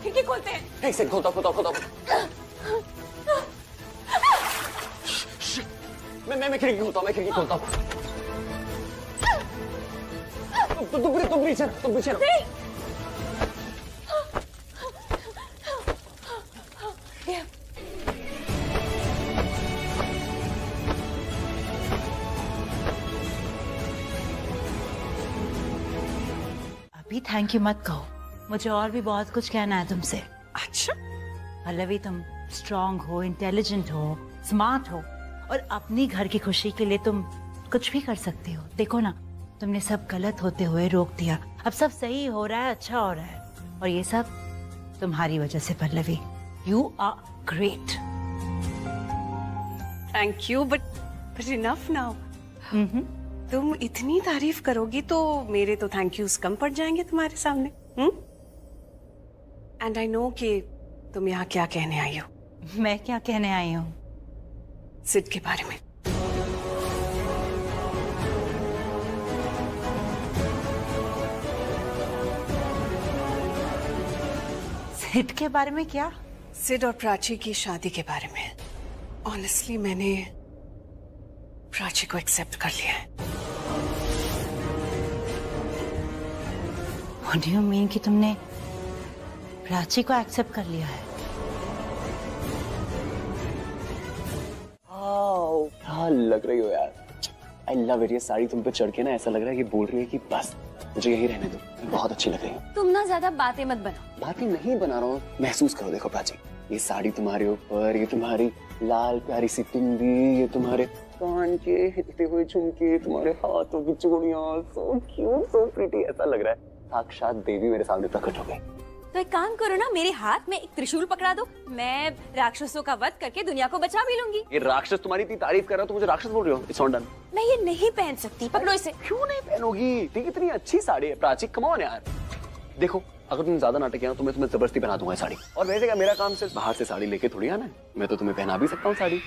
खिड़की खोलते हैं। एक सेकंड, खोलता। मैं खिड़की खोलता हूँ। तुम पीछे रहो। अभी थैंक यू मत कहो, मुझे और भी बहुत कुछ कहना है तुमसे। अच्छा पल्लवी, तुम स्ट्रांग हो, इंटेलिजेंट हो, स्मार्ट हो और अपनी घर की खुशी के लिए तुम कुछ भी कर सकती हो। देखो ना, तुमने सब गलत होते हुए रोक दिया, अब सब सही हो रहा है, अच्छा हो रहा है, और ये सब तुम्हारी वजह से Pallavi. You are great. Thank you, but enough now. तुम इतनी तारीफ करोगी तो मेरे तो थैंक यूज कम पड़ जाएंगे तुम्हारे सामने। एंड आई नो कि तुम यहाँ क्या कहने आई हो। मैं क्या कहने आई हूँ? सिड के बारे में। सिड के बारे में? क्या? सिड और प्राची की शादी के बारे में। ऑनेस्टली मैंने प्राची को एक्सेप्ट कर लिया है। What do you mean कि तुमने प्राची को एक्सेप्ट कर लिया है? क्या लग रही हो यार। I love it. ये साड़ी तुम पे चढ़ के ना ऐसा लग रहा है कि बोल रही है कि बस मुझे यही रहने दो, बहुत अच्छी लग रही है। तुम ना ज्यादा बातें मत बनाओ। बातें नहीं बना रहा हूँ, महसूस करो। देखो प्राची, ये साड़ी तुम्हारे ऊपर, ये तुम्हारी लाल प्यारी सी बिंदी, ये तुम्हारे कान के हिलते हुए झुमके, तुम्हारे हाथों की चूड़ियां, सो क्यूट, सो प्रिटी। ऐसा लग रहा है साक्षात देवी मेरे सामने प्रकट हो गई। तो एक काम करो ना, मेरे हाथ में एक त्रिशूल पकड़ा दो, मैं राक्षसों का वध करके दुनिया को बचा भी लूंगी। ये राक्षस तुम्हारी इतनी तारीफ कर रहा है तो मुझे राक्षस बोल रहे हो? It's not done. मैं ये नहीं पहन सकती, पकड़ो इसे। क्यों नहीं पहनोगी? ठीक, इतनी अच्छी साड़ी है प्राची, कम ऑन यार। देखो, अगर तुम ज्यादा नाटक किया तो मैं तुम्हें जबरदस्ती पहना दूंगा साड़ी। और वैसे क्या मेरा काम सिर्फ बाहर से साड़ी लेके थोड़ी आना है, मैं तो तुम्हें पहना भी सकता हूँ साड़ी।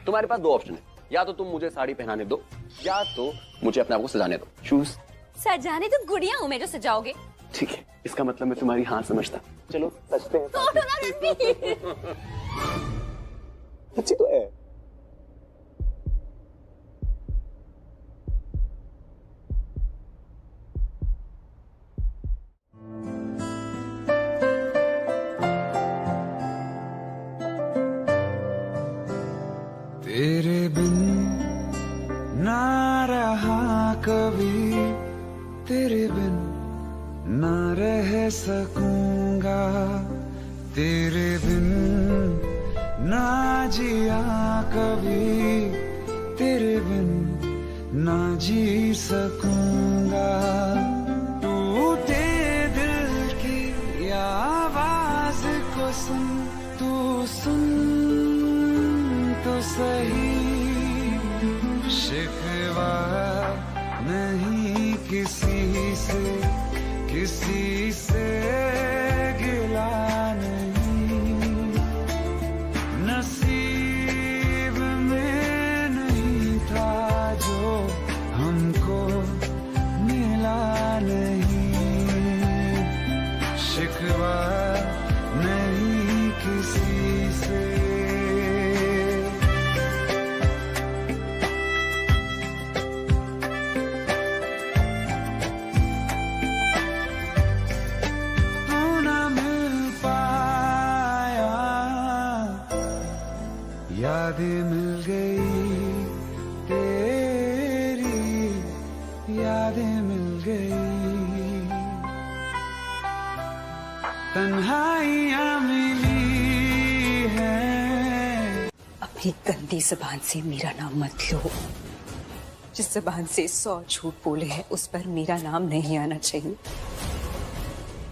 तुम्हारे पास दो ऑप्शन है, या तो तुम मुझे साड़ी पहनाने दो या तो मुझे अपने आप को सजाने दो। चूज। सजाने तो गुड़िया हूँ मैं जो सजाओगे। ठीक है, इसका मतलब मैं तुम्हारी हार समझता। चलो सजते हैं। तो ना रणबीर। अच्छी तो है। तेरे बिन ना रहा कभी, तेरे बिन ना रह सकूंगा, तेरे बिन ना जिया कभी, तेरे बिन ना जी सकूंगा। टूटे दिल की आवाज को सुन, तू सुन तो सही, शिकवा नहीं किसी से, किसी से गिला नहीं, नसीब में नहीं था जो हमको मिला नहीं, शिकवा नहीं किसी से। तन्हाइयां मिली है। अपनी गंदी जबान से मेरा नाम मत लो। जिस जबान से 100 झूठ बोले हैं उस पर मेरा नाम नहीं आना चाहिए।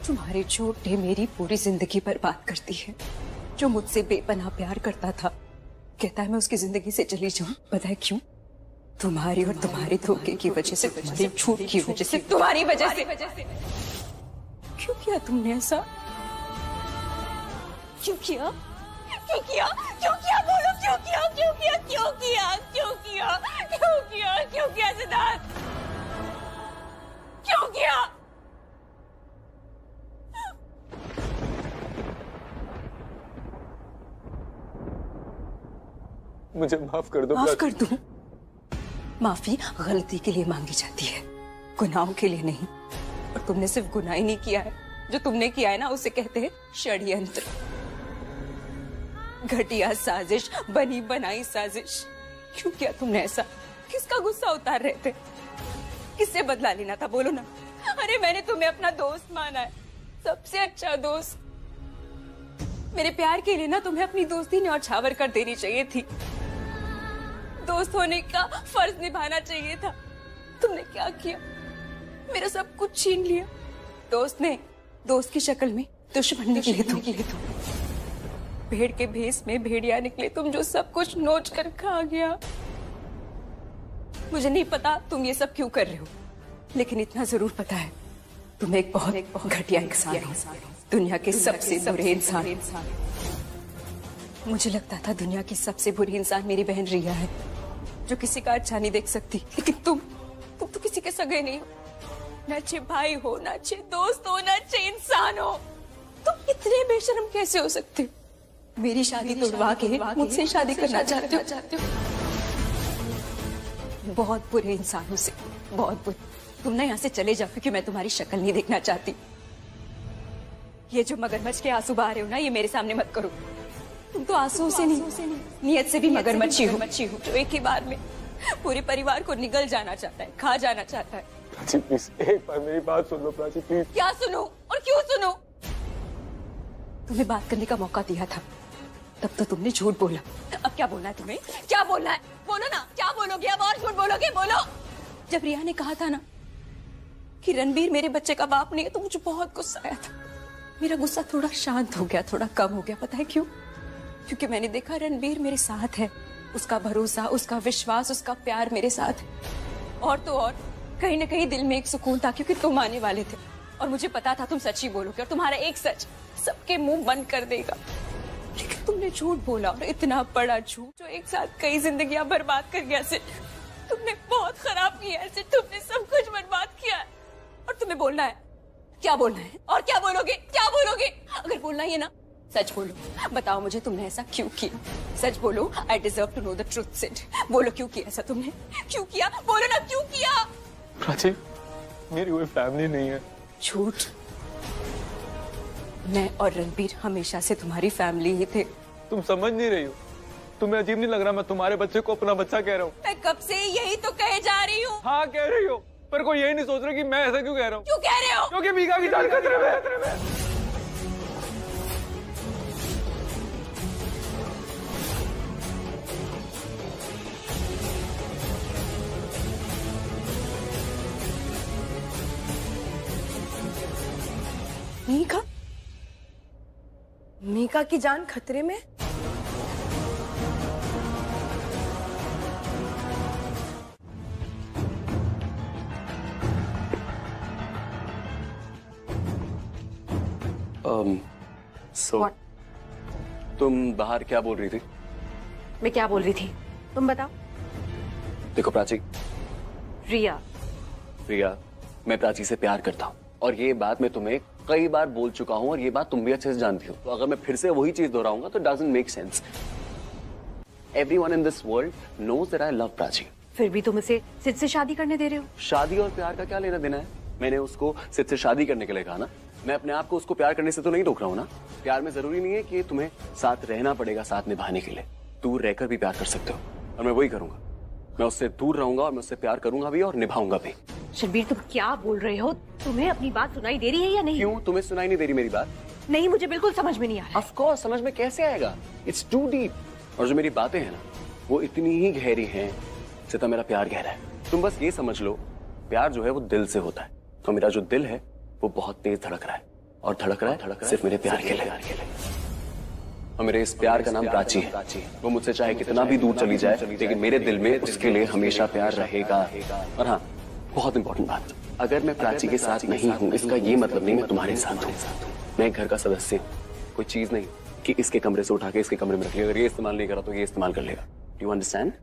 तुम्हारे झूठ ने मेरी पूरी जिंदगी बर्बाद कर दी है। जो मुझसे बेपनाह प्यार करता था कहता है मैं उसकी जिंदगी से चली जाऊं। पता है क्यों? तुम्हारी और तुम्हारे धोखे की वजह से, तुम्हारे झूठ की वजह से, तुम्हारी वजह से। क्यों किया तुमने ऐसा? क्यों किया? क्यों किया? क्यों किया? बोलो क्यों किया? क्यों किया? क्यों किया? क्यों किया? क्यों किया? क्यों किया सिद्धार्थ? क्यों किया? मुझे माफ कर दो। माफ कर दूं? माफी गलती के लिए मांगी जाती है, गुनाहों के लिए नहीं। और तुमने सिर्फ गुनाह ही नहीं किया है, जो तुमने किया है ना उसे कहते हैं षड्यंत्र, घटिया साजिश, बनी बनाई साजिश। क्यों किया तुमने ऐसा? किसका गुस्सा उतार रहे थे? किससे बदला लेना था? बोलो ना। अरे मैंने तुम्हें अपना दोस्त माना है, सबसे अच्छा दोस्त। मेरे प्यार के लिए ना तुम्हें अपनी दोस्ती न्यौछावर कर देनी चाहिए थी। दोस्त होने का फर्ज निभाना चाहिए था। तुमने क्या किया? मेरा सब कुछ छीन लिया। दोस्त ने दोस्त की शक्ल में दुश्मन निकले तुम। भेड़ के भेस में भेड़िया निकले तुम, जो सब कुछ नोच कर खा गया। मुझे नहीं पता तुम ये सब क्यों कर रहे हो, लेकिन इतना जरूर पता है तुम एक बहुत घटिया इंसान हो, दुनिया के सबसे बुरे इंसान। मुझे लगता था दुनिया की सबसे बुरी इंसान मेरी बहन रिया है, जो किसी का अच्छा नहीं देख सकती। लेकिन तुम तो किसी के सगे नहीं हो, न अच्छे भाई हो, न अच्छे दोस्त हो, न अच्छे इंसान हो। तुम इतने बेशर्म कैसे हो सकते हो? मेरी शादी तोड़वा के मुझसे शादी करना चाहते हो? बहुत बुरे इंसानों से, बहुत बुरे। तुम ना यहाँ से चले जाओ, क्योंकि मैं तुम्हारी शक्ल नहीं देखना चाहती। ये जो मगरमच्छ के आंसू बहा रहे हो ना, ये मेरे सामने मत करो। तुम तो आंसू से नहीं, नियत से भी मगरमच्छी हो, जो एक ही बार में पूरे परिवार को निगल जाना चाहता है, खा जाना चाहता है। प्राची प्लीज एक बार मेरी बात सुन लो। प्राची प्लीज। क्या सुनो और क्यों सुनो? तुम्हें बात करने का मौका दिया था, तब तो तुमने झूठ बोला। अब क्या बोलना है तुम्हें? क्या बोलना है? बोलो ना, क्या बोलोगे? अब और झूठ बोलोगे? बोलो। जब रिया ने कहा था ना कि रणबीर मेरे बच्चे का बाप नहीं है, तो मुझे बहुत गुस्सा आया था। मेरा गुस्सा थोड़ा शांत हो गया, थोड़ा कम हो गया। पता है क्यों? क्योंकि मैंने देखा रणबीर मेरे साथ है, उसका भरोसा, उसका विश्वास, उसका प्यार मेरे साथ है। और तो और कहीं ना कहीं दिल में एक सुकून था, क्योंकि तुम आने वाले थे और मुझे पता था तुम सच ही बोलोगे और तुम्हारा एक सच सबके मुंह बंद कर देगा। लेकिन तुमने झूठ बोला, और इतना बड़ा झूठ जो एक साथ कई जिंदगियां बर्बाद कर गया। सिर्फ तुमने बहुत खराब किया है, सिर्फ तुमने सब कुछ बर्बाद किया है। और तुम्हें बोलना है, क्या बोलना है? और क्या बोलोगे? क्या बोलोगे? अगर बोलना ही है ना, सच बोलो। बताओ मुझे तुमने ऐसा क्यों किया? सच बोलो। I deserve to know the truth. Sid, बोलो क्यों किया ऐसा तुमने? क्यों किया? बोलो ना, क्यों किया? प्राची मेरी कोई फैमिली नहीं है। झूठ। मैं और रणबीर हमेशा से तुम्हारी फैमिली ही थे। तुम समझ नहीं रही हो। तुम्हें अजीब नहीं लग रहा मैं तुम्हारे बच्चे को अपना बच्चा कह रहा हूँ? मैं कब से यही तो कहे जा रही हूँ। हाँ कह रही हो, पर कोई यही नहीं सोच रहा कि मैं ऐसा क्यों कह रहा हूँ। क्यों कह रहे हो? क्योंकि मीका की जान खतरे में। मीका? मीका की जान खतरे में? What? तुम बाहर क्या बोल रही थी? मैं क्या बोल रही थी तुम बताओ। देखो प्राची, रिया, मैं प्राची से प्यार करता हूँ, और ये बात मैं तुम्हें कई बार बोल चुका हूँ, और ये बात तुम भी अच्छे से जानती हो। तो अगर मैं फिर से वही चीज दोहराऊंगा तो doesn't make sense. Everyone in this world knows that I love Prachi. फिर भी तुम इसे सिद्ध से शादी करने दे रहे हो? शादी और प्यार का क्या लेना देना है? मैंने उसको सिद्ध से शादी करने के लिए कहा ना। मैं अपने आप को उसको प्यार करने से तो नहीं रोक रहा हूँ ना। प्यार में जरूरी नहीं है कि तुम्हें साथ रहना पड़ेगा साथ निभाने के लिए। दूर रहकर भी प्यार कर सकते हो, और मैं वही करूंगा। मैं उससे दूर रहूंगा और मैं उससे प्यार करूंगा भी और निभाऊंगा भी। शर्बीर तुम क्या बोल रहे हो? तुम्हें अपनी बात सुनाई दे रही है या नहीं? क्यों तुम्हें सुनाई नहीं दे रही मेरी बात? नहीं, मुझे बिल्कुल समझ में नहीं आ रहा। ऑफ कोर्स समझ में कैसे आएगा? It's too deep. और जो मेरी बातें हैं ना, वो इतनी ही गहरी हैं जितना मेरा प्यार गहरा है। तुम बस ये समझ लो, प्यार जो है वो दिल से होता है। तो मेरा जो दिल है वो बहुत तेज धड़क रहा है, और धड़क रहा है सिर्फ मेरे प्यार के लिए। और मेरे इस प्यार का नाम प्राची है। वो मुझसे चाहे कितना भी दूर चली जाए, लेकिन मेरे दिल में उसके लिए हमेशा प्यार रहेगा। और हाँ, बहुत इंपॉर्टेंट बात, अगर मैं प्राची के साथ नहीं हूँ, इसका ये मतलब नहीं मैं तुम्हारे साथ हूँ। मैं घर का सदस्य हूँ, कोई चीज नहीं कि इसके कमरे से उठा के इसके कमरे में रख लिया। अगर ये इस्तेमाल नहीं करा तो ये इस्तेमाल कर लेगा। Do you understand?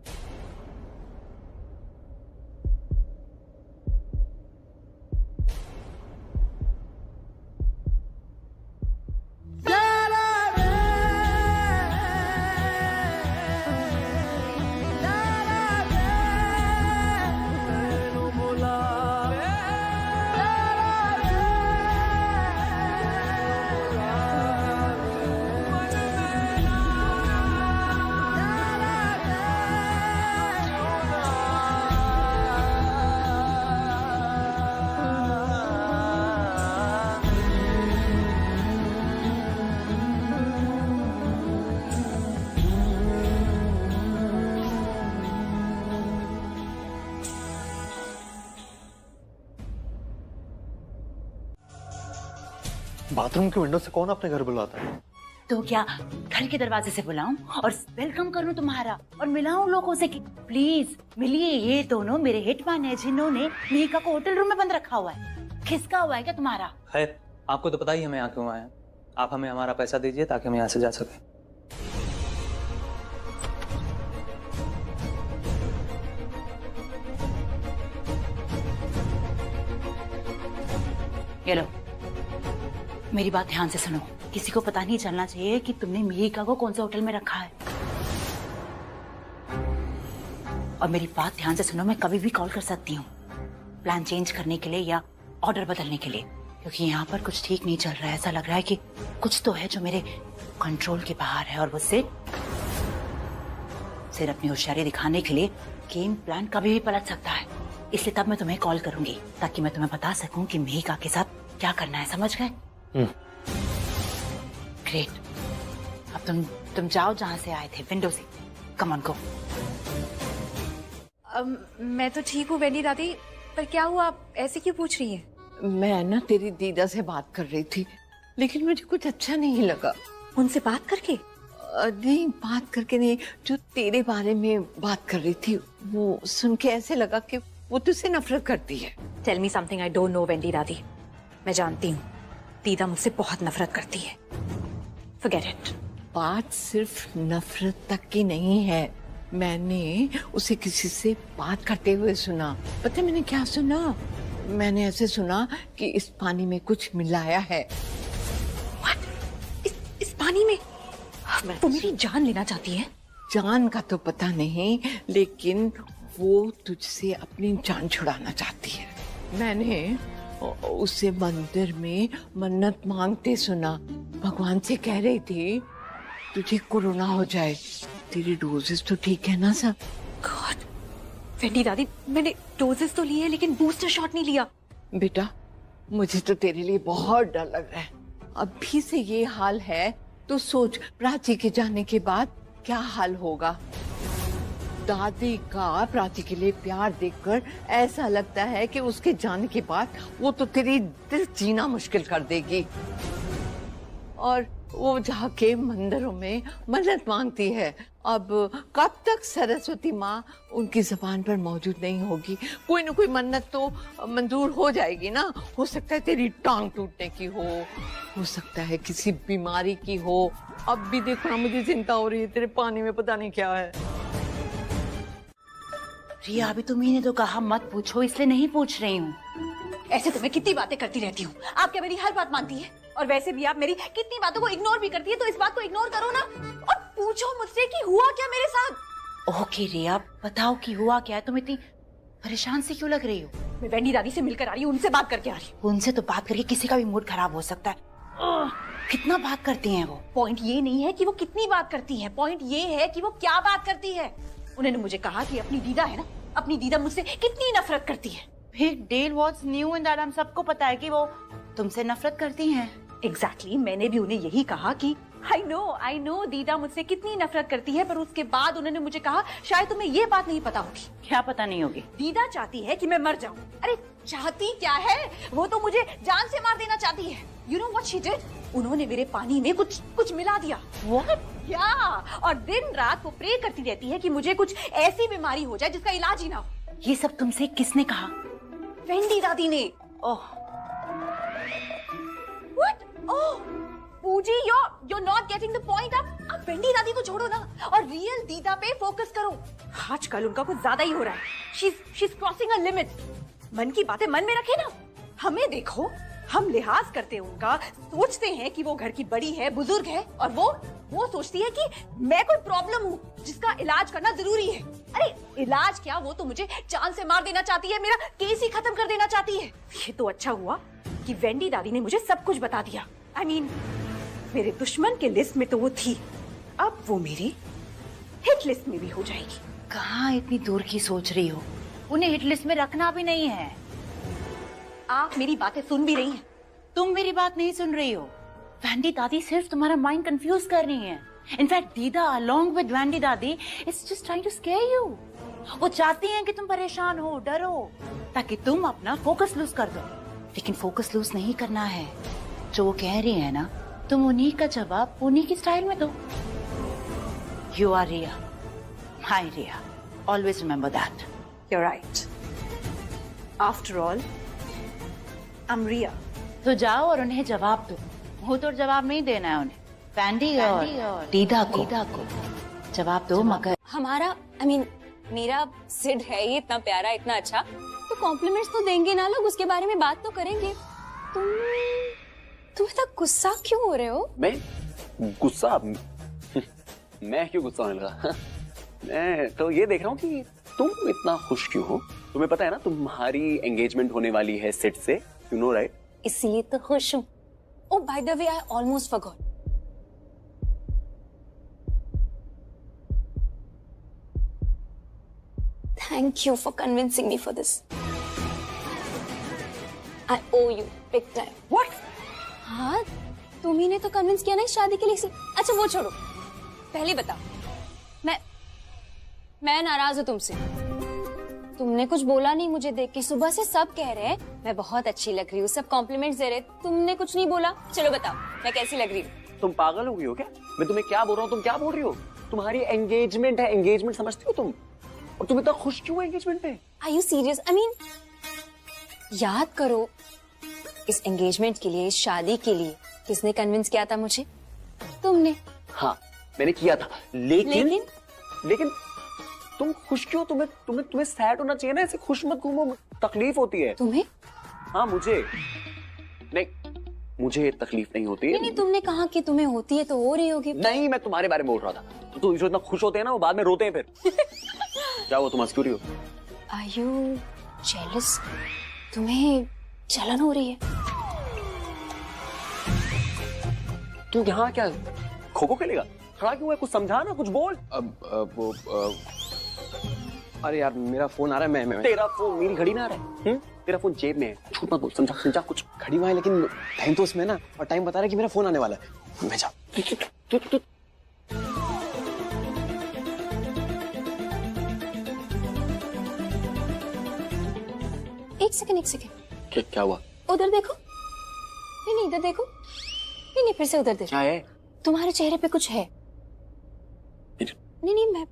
बाथरूम की विंडो से कौन अपने घर बुलाता है? तो क्या घर के दरवाजे से बुलाऊं और वेलकम करूं तुम्हारा और मिलाऊं लोगों से कि प्लीज मिलिए? ये दोनों मेरे हिटमैन है जिन्होंने मेहिका को होटल रूम में बंद रखा हुआ है। खिसका हुआ है क्या तुम्हारा? खैर, आपको तो पता ही हमें यहाँ क्यों आए हैं। आप हमें हमारा पैसा दीजिए ताकि हम यहाँ से जा सकें। ये लो, मेरी बात ध्यान से सुनो। किसी को पता नहीं चलना चाहिए कि तुमने मेहिका को कौन से होटल में रखा है। और मेरी बात ध्यान से सुनो, मैं कभी भी कॉल कर सकती हूँ प्लान चेंज करने के लिए या ऑर्डर बदलने के लिए, क्योंकि यहाँ पर कुछ ठीक नहीं चल रहा है। ऐसा लग रहा है कि कुछ तो है जो मेरे कंट्रोल के बाहर है, और मुझसे सिर्फ अपनी होशियारी दिखाने के लिए गेम प्लान कभी भी पलट सकता है। इसलिए तब मैं तुम्हें कॉल करूंगी ताकि मैं तुम्हें बता सकूं कि मेहिका के साथ क्या करना है। समझ गए? ग्रेट। अब तुम जाओ जहां से आए थे, विंडो से। Come on go. मैं तो ठीक हूँ वेंडी दादी, पर क्या हुआ? आप ऐसे क्यों पूछ रही हैं? मैं ना तेरी दीदा से बात कर रही थी, लेकिन मुझे कुछ अच्छा नहीं लगा। उनसे बात करके? नहीं, बात करके नहीं, जो तेरे बारे में बात कर रही थी वो सुन के ऐसे लगा कि वो तुझसे नफरत करती है। Tell me something I don't know Wendy दादी। मैं जानती हूँ दीदा मुझसे बहुत नफरत करती है। Forget it. बात सिर्फ नफरत तक की नहीं है। मैंने उसे किसी से बात करते हुए सुना। पता है मैंने क्या सुना? मैंने ऐसे सुना कि इस पानी में कुछ मिलाया है। What? इस पानी में? वो मेरी जान लेना चाहती है? जान का तो पता नहीं, लेकिन वो तुझसे अपनी जान छुड़ाना चाहती है। मैंने उसे मंदिर में मन्नत मांगते सुना। भगवान से कह रही थी तुझे कोरोना हो जाए। तेरी डोजेस तो ठीक है ना सब? गॉड, वेंडी दादी मैंने डोजेस तो लिए लेकिन बूस्टर शॉट नहीं लिया। बेटा, मुझे तो तेरे लिए बहुत डर लग रहा है। अभी से ये हाल है तो सोच प्राची के जाने के बाद क्या हाल होगा। दादी का प्राची के लिए प्यार देखकर ऐसा लगता है कि उसके जाने के बाद वो तो तेरी दिल जीना मुश्किल कर देगी। और वो जाके मंदिरों में मन्नत मांगती है। अब कब तक सरस्वती माँ उनकी जबान पर मौजूद नहीं होगी? कोई ना कोई मन्नत तो मंजूर हो जाएगी ना। हो सकता है तेरी टांग टूटने की हो सकता है किसी बीमारी की हो। अब भी देखो ना, मुझे चिंता हो रही है, तेरे पानी में पता नहीं क्या है। रिया, अभी तुम्ही ने तो कहा मत पूछो, इसलिए नहीं पूछ रही हूँ। ऐसे तो मैं कितनी बातें करती रहती हूँ, आप क्या मेरी हर बात मानती है? और वैसे भी आप मेरी कितनी बातों को इग्नोर भी करती है, तो इस बात को इग्नोर करो ना और पूछो मुझसे कि हुआ क्या मेरे साथ। ओके रिया, बताओ कि हुआ क्या है। तुम इतनी परेशान से क्यों लग रही हो? मैं वेंडी दादी से मिलकर आ रही हूँ, उनसे बात करके आ रही हूँ। उनसे तो बात करके किसी का भी मूड खराब हो सकता है। कितना बात करती हैं वो? पॉइंट ये नहीं है कि वो कितनी बात करती है, पॉइंट ये है कि वो क्या बात करती है। उन्होंने मुझे कहा कि अपनी दीदा है ना, अपनी दीदा मुझसे कितनी नफरत करती है। Big deal, what's new in that? हम सबको पता है कि वो तुमसे नफरत करती हैं। एग्जैक्टली मैंने भी उन्हें यही कहा कि आई नो दीदा मुझसे कितनी नफरत करती है, पर उसके बाद उन्होंने मुझे कहा शायद तुम्हें ये बात नहीं पता होगी। क्या पता नहीं होगी? दीदा चाहती है कि मैं मर जाऊं। अरे चाहती क्या है, वो तो मुझे जान से मार देना चाहती है। You know what she did? उन्होंने मेरे पानी में कुछ मिला दिया। What? या और दिन रात वो प्रे करती रहती है कि मुझे कुछ ऐसी बीमारी हो जाए जिसका इलाज ही ना हो। ये सब तुमसे किसने कहा? वेंडी दादी ने। Oh what? ओह पूजी, you're not getting the point। अब वेंडी दादी को छोड़ो ना और रियल दीदा पे फोकस करो। आजकल उनका कुछ ज्यादा ही हो रहा है। she's crossing a limit। मन की बातें मन में रखे ना। हमें देखो, हम लिहाज करते हैं उनका, सोचते हैं कि वो घर की बड़ी है, बुजुर्ग है, और वो सोचती है कि मैं कोई प्रॉब्लम हूँ जिसका इलाज करना जरूरी है। अरे इलाज क्या, वो तो मुझे जान से मार देना चाहती है, मेरा केस ही खत्म कर देना चाहती है। ये तो अच्छा हुआ कि वेंडी दादी ने मुझे सब कुछ बता दिया। I mean, मेरे दुश्मन के लिस्ट में तो वो थी, अब वो मेरी हिट लिस्ट में भी हो जाएगी। कहाँ इतनी दूर की सोच रही हो? उन्हें हिट लिस्ट में रखना भी नहीं है। आप मेरी बातें सुन भी रही हैं? तुम मेरी बात नहीं सुन रही हो। वेंडी दादी सिर्फ तुम्हारा माइंड कंफ्यूज कर रही है। In fact Dida along with Wendy दादी is just trying to scare you. वो चाहती हैं कि तुम परेशान हो, डरो, ताकि तुम अपना फोकस लूज कर दो। लेकिन फोकस लूज नहीं करना है। जो वो कह रही है ना, तुम उन्हीं का जवाब उन्हीं की स्टाइल में दो। You are Riya, my Riya, always remember that. You are right. After all I am Riya. तो जाओ और उन्हें जवाब दो। वो तो जवाब नहीं देना है उन्हें, वेंडी और दीदा को जवाब दो। मगर हमारा मेरा सिड है ये, इतना प्यारा, इतना अच्छा, तो कॉम्प्लीमेंट्स तो देंगे ना लोग, उसके बारे में बात तो करेंगे। तुम इतना गुस्सा क्यों हो रहे हो? मैं गुस्सा मैं क्यों गुस्सा होने लगा? मैं तो ये देख रहा हूँ कि तुम इतना खुश क्यों हो। तुम्हें पता है ना तुम्हारी एंगेजमेंट होने वाली है सिड से, यू नो राइट? इसलिए तो खुश हूँ। Oh, by the way, I almost forgot. Thank you for convincing me for this. I owe you big time. What? हाँ, तुम ही ने तो कन्विंस किया ना इस शादी के लिए। अच्छा वो छोड़ो, पहले बताओ। मैं नाराज हूँ तुमसे। तुमने कुछ बोला नहीं मुझे देख के। सुबह से सब कह रहे हैं मैं बहुत अच्छी लग रही हूँ, सब कॉम्प्लीमेंट्स दे रहे, तुमने कुछ नहीं बोला। चलो बताओ मैं कैसी लग रही हूँ? तुम पागल हो गई हो क्या? मैं तुम्हें क्या बोल रहा हूँ, तुम क्या बोल रही हो? तुम्हारी एंगेजमेंट है, एंगेजमेंट समझती हो तुम? और तुम इतना खुश क्यों हो एंगेजमेंट पे? Are you serious? याद करो, इस एंगेजमेंट के लिए, इस शादी के लिए किसने कन्विंस किया था मुझे? तुमने। हाँ मैंने किया था, लेकिन तुम खुश क्यों? तुम्हें सैड होना चाहिए ना, ऐसे खुश मत घूमो, तकलीफ होती है तुम्हें। हाँ मुझे तकलीफ नहीं होती है। नहीं, तुमने कहा कि तुम्हें होती है तो हो रही होगी। नहीं, मैं तुम्हारे बारे में बोल रहा था। तो जो इतना खुश होते हैं ना वो बाद में रोते हैं फिर। क्या हुआ, तुम हंस क्यों रही हो? Are you jealous? तुम्हें जलन हो रही है? तू यहाँ क्या खो खो खेलेगा? खड़ा क्यों है? कुछ समझा ना, कुछ बोल। अरे यार मेरा फोन आ रहा है। मैं तेरा फोन? मेरी घड़ी ना आ रहा है? तेरा फोन जेब में है, झूठ मत बोल। समझा कुछ। घड़ी वहां है लेकिन टाइम तो उसमें ना, और टाइम बता रहा है कि मेरा फोन आने वाला है। मैं जा। एक सेकंड। क्या हुआ? उधर देखो। नहीं इधर देखो। नहीं फिर से उधर देखो। क्या है? तुम्हारे चेहरे पे कुछ है। नहीं मैं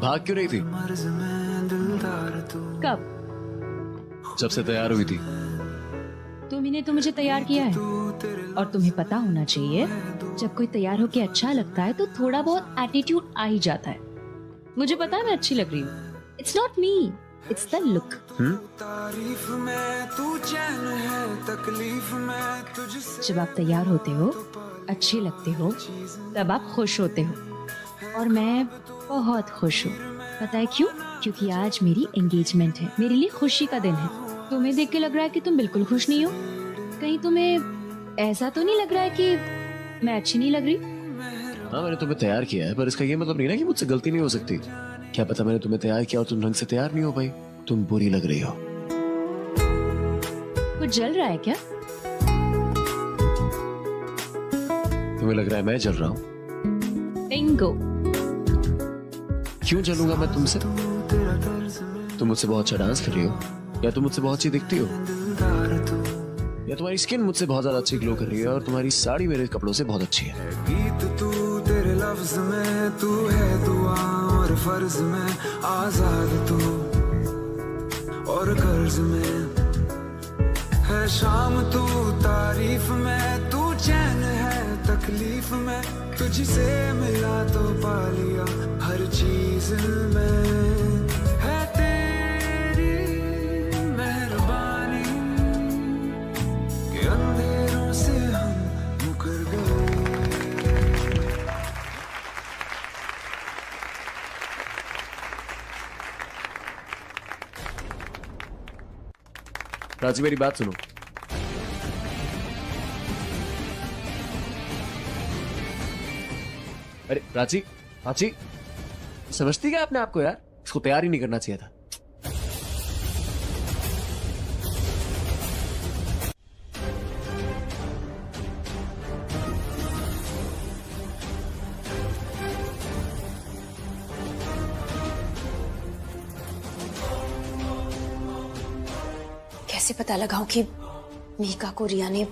भाग क्यों रही थी? कब? जब से तैयार हुई थी। तुमने तो मुझे तैयार किया है और तुम्हें पता होना चाहिए जब कोई तैयार होके अच्छा लगता है तो थोड़ा बहुत एटीट्यूड आ ही जाता है। मुझे पता है मैं अच्छी लग रही हूँ। It's not me, it's the look. जब आप तैयार होते हो, अच्छे लगते हो, तब आप खुश होते हो और मैं बहुत खुश हूँ। पता है क्यों? क्योंकि आज मेरी एंगेजमेंट है, मेरे लिए खुशी का दिन है। तुम्हें देख के लग रहा है कि तुम बिल्कुल खुश नहीं हो। कहीं तुम्हें ऐसा तो नहीं लग रहा है कि मैं अच्छी नहीं लग रही? हाँ, मैंने तुम्हें तैयार किया है, पर इसका ये मतलब नहीं ना कि मुझसे गलती नहीं हो सकती। क्या पता मैंने तुम्हें तैयार किया और तुम ढंग से तैयार नहीं हो पाई। तुम बुरी लग रही हो। कुछ जल रहा है क्या? तुम्हें लग रहा है मैं जल रहा हूँ? बिंगो। क्यों जलूंगा मैं तुमसे? तुम मुझसे बहुत अच्छा डांस कर रही हो, या तुम मुझसे बहुत अच्छी दिखती हो, या तुम्हारी स्किन मुझसे बहुत ज्यादा अच्छी ग्लो कर रही है और तुम्हारी साड़ी मेरे कपड़ों से बहुत अच्छी है। गीत तू तेरे लफ्ज में, तू है दुआ और फर्ज में, आजाद तू और कर्ज में है शाम, तू तारीफ में, तू चैन है तकलीफ में, तुझसे मिला तो पा लिया हर चीज में। है तेरी मेहरबानी कि अंधेरों से हम मुकर गए। प्राची, मेरी बात सुनो। अरे प्राची, प्राची, समझती क्या अपने आप को यार? इसको तैयार ही नहीं करना चाहिए था। कैसे पता लगाऊं कि मीका को रिया ने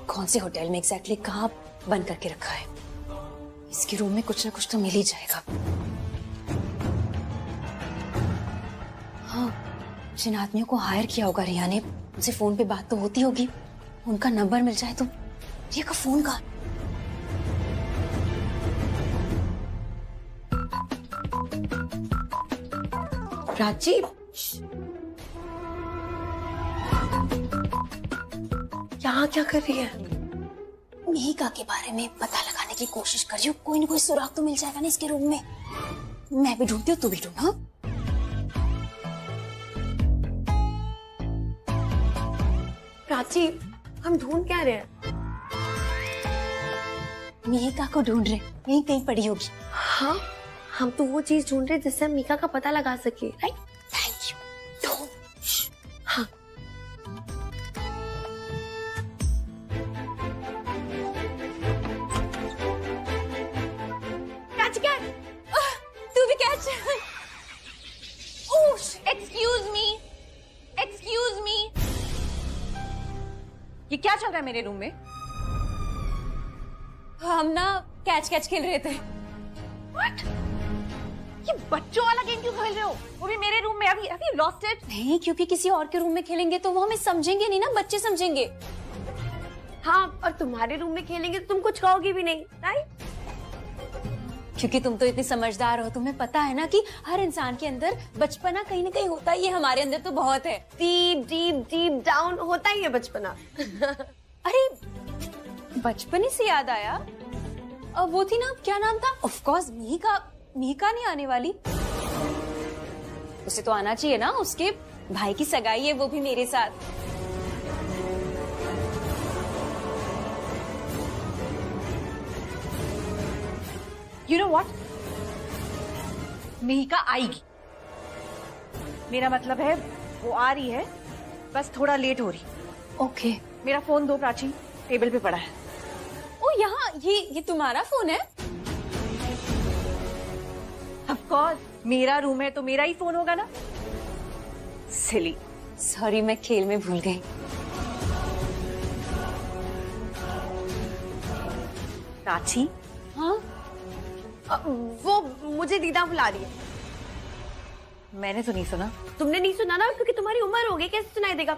कौन से होटल में एग्जैक्टली कहाँ बंद करके रखा है? इसके रूम में कुछ ना कुछ तो मिल ही जाएगा। हाँ, जिन आदमियों को हायर किया होगा रिया ने, उनसे फोन पे बात तो होती होगी। उनका नंबर मिल जाए तो। रिया का फोन कहाँ? प्राची, यहाँ क्या कर रही है? मीका के बारे में पता लगाने की कोशिश कर रही हूँ। कोई ना कोई सुराग तो मिल जाएगा ना इसके रूम में। मैं भी ढूंढती हूँ, तू भी ढूंढ। हाँ, प्राची, हम ढूंढ क्या रहे हैं? मीका को ढूंढ रहे, यहीं कहीं पड़ी होगी। हाँ, हम तो वो चीज ढूंढ रहे जिससे हम मीका का पता लगा सके, राइट? Thank you. हाँ, कैच क्या? तू भी catch. Excuse me, excuse me. ये क्या चल रहा है मेरे रूम में? हम ना कैच कैच खेल रहे थे। What? ये बच्चों वाला गेम क्यों खेल रहे हो? वो भी मेरे रूम में। अभी लॉस्ट इट? नहीं, क्योंकि किसी और के रूम में खेलेंगे तो वो हमें समझेंगे नहीं ना, बच्चे समझेंगे। हाँ, और तुम्हारे रूम में खेलेंगे तो तुम कुछ कहोगी भी नहीं, राइट? क्योंकि तुम तो इतने समझदार हो, तुम्हें पता है ना कि हर इंसान के अंदर बचपना कहीं ना कहीं होता है। ये हमारे अंदर तो बहुत है। डीप डीप डीप डाउन होता ही है बचपना। अरे बचपन से याद आया, वो थी ना, क्या नाम था? ऑफ कोर्स मीका नहीं आने वाली। उसे तो आना चाहिए ना, उसके भाई की सगाई है, वो भी मेरे साथ। You know what? मीका आएगी। मेरा मतलब है वो आ रही है, बस थोड़ा लेट हो रही। ओके। मेरा फोन दो प्राची, टेबल पे पड़ा है। ओ यहाँ, ये तुम्हारा फोन है? Of course, मेरा रूम है तो मेरा ही फोन होगा ना। सिली। सॉरी, मैं खेल में भूल गई। प्राची। हाँ, वो मुझे दीदा बुला रही है। मैंने तो नहीं सुना। तुमने नहीं सुना ना, क्योंकि तुम्हारी उम्र हो गई, कैसे सुनाई देगा?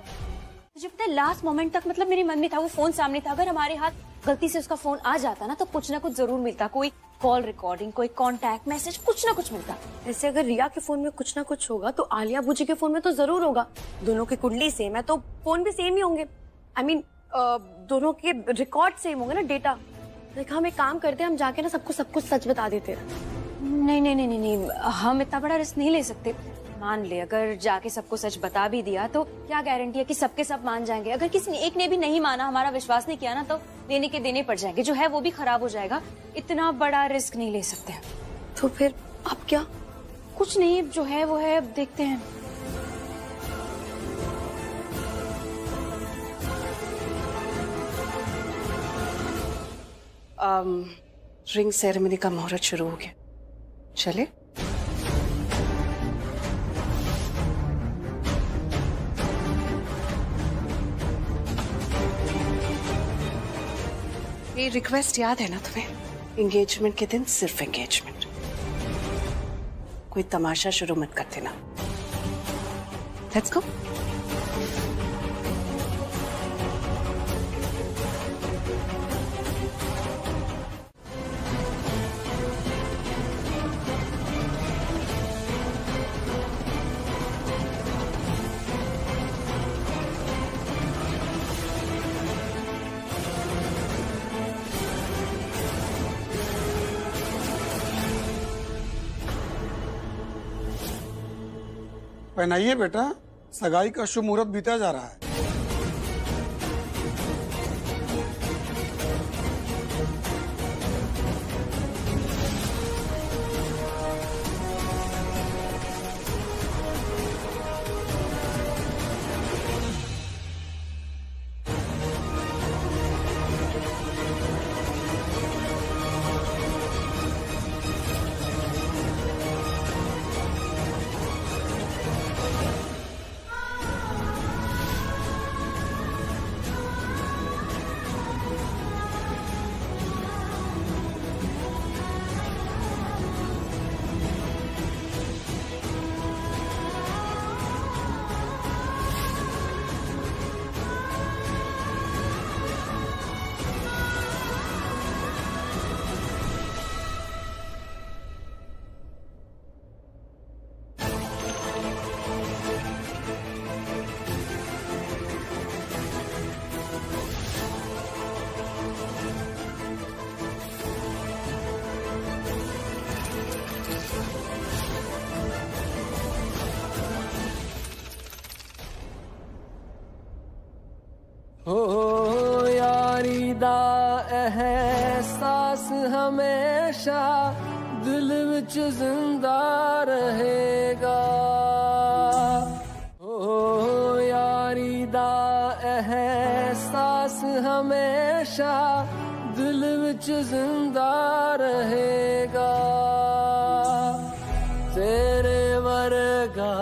मुझे पता है लास्ट मोमेंट तक मतलब मेरे मन में था, वो फोन सामने था, अगर हमारे हाथ गलती से उसका फोन आ जाता ना तो कुछ ना कुछ जरूर मिलता, कोई कॉल रिकॉर्डिंग, कोई कांटेक्ट मैसेज, कुछ ना कुछ मिलता। ऐसे अगर रिया के फोन में कुछ ना कुछ होगा तो आलिया बूजी के फोन में तो जरूर होगा। दोनों की कुंडली सेम है तो फोन भी सेम ही होंगे। I mean, दोनों के रिकॉर्ड सेम होंगे ना, डेटा। देखा, हम एक काम करते हैं, हम जाके ना सबको सब कुछ सच बता देते हैं। नहीं नहीं नहीं नहीं नहीं, हम इतना बड़ा रिस्क नहीं ले सकते। मान ले अगर जाके सबको सच बता भी दिया तो क्या गारंटी है कि सबके सब मान जाएंगे? अगर किसी एक ने भी नहीं माना, हमारा विश्वास नहीं किया ना, तो लेने के देने पड़ जाएंगे, जो है वो भी खराब हो जाएगा। इतना बड़ा रिस्क नहीं ले सकते। तो फिर अब क्या? कुछ नहीं, जो है वो है, अब देखते हैं। रिंग सेरेमनी का मुहूर्त शुरू हो गया, चले? ये रिक्वेस्ट याद है ना तुम्हें? एंगेजमेंट के दिन सिर्फ एंगेजमेंट, कोई तमाशा शुरू मत कर देना। Let's go. पहनाइए बेटा, सगाई का शुभ मुहूर्त बीता जा रहा है। हो यारी दा एहसास हमेशा दिल विच जिंदा रहेगा। हो यारी दा एहसास हमेशा दिल विच जिंदा रहेगा। तेरे वर्गा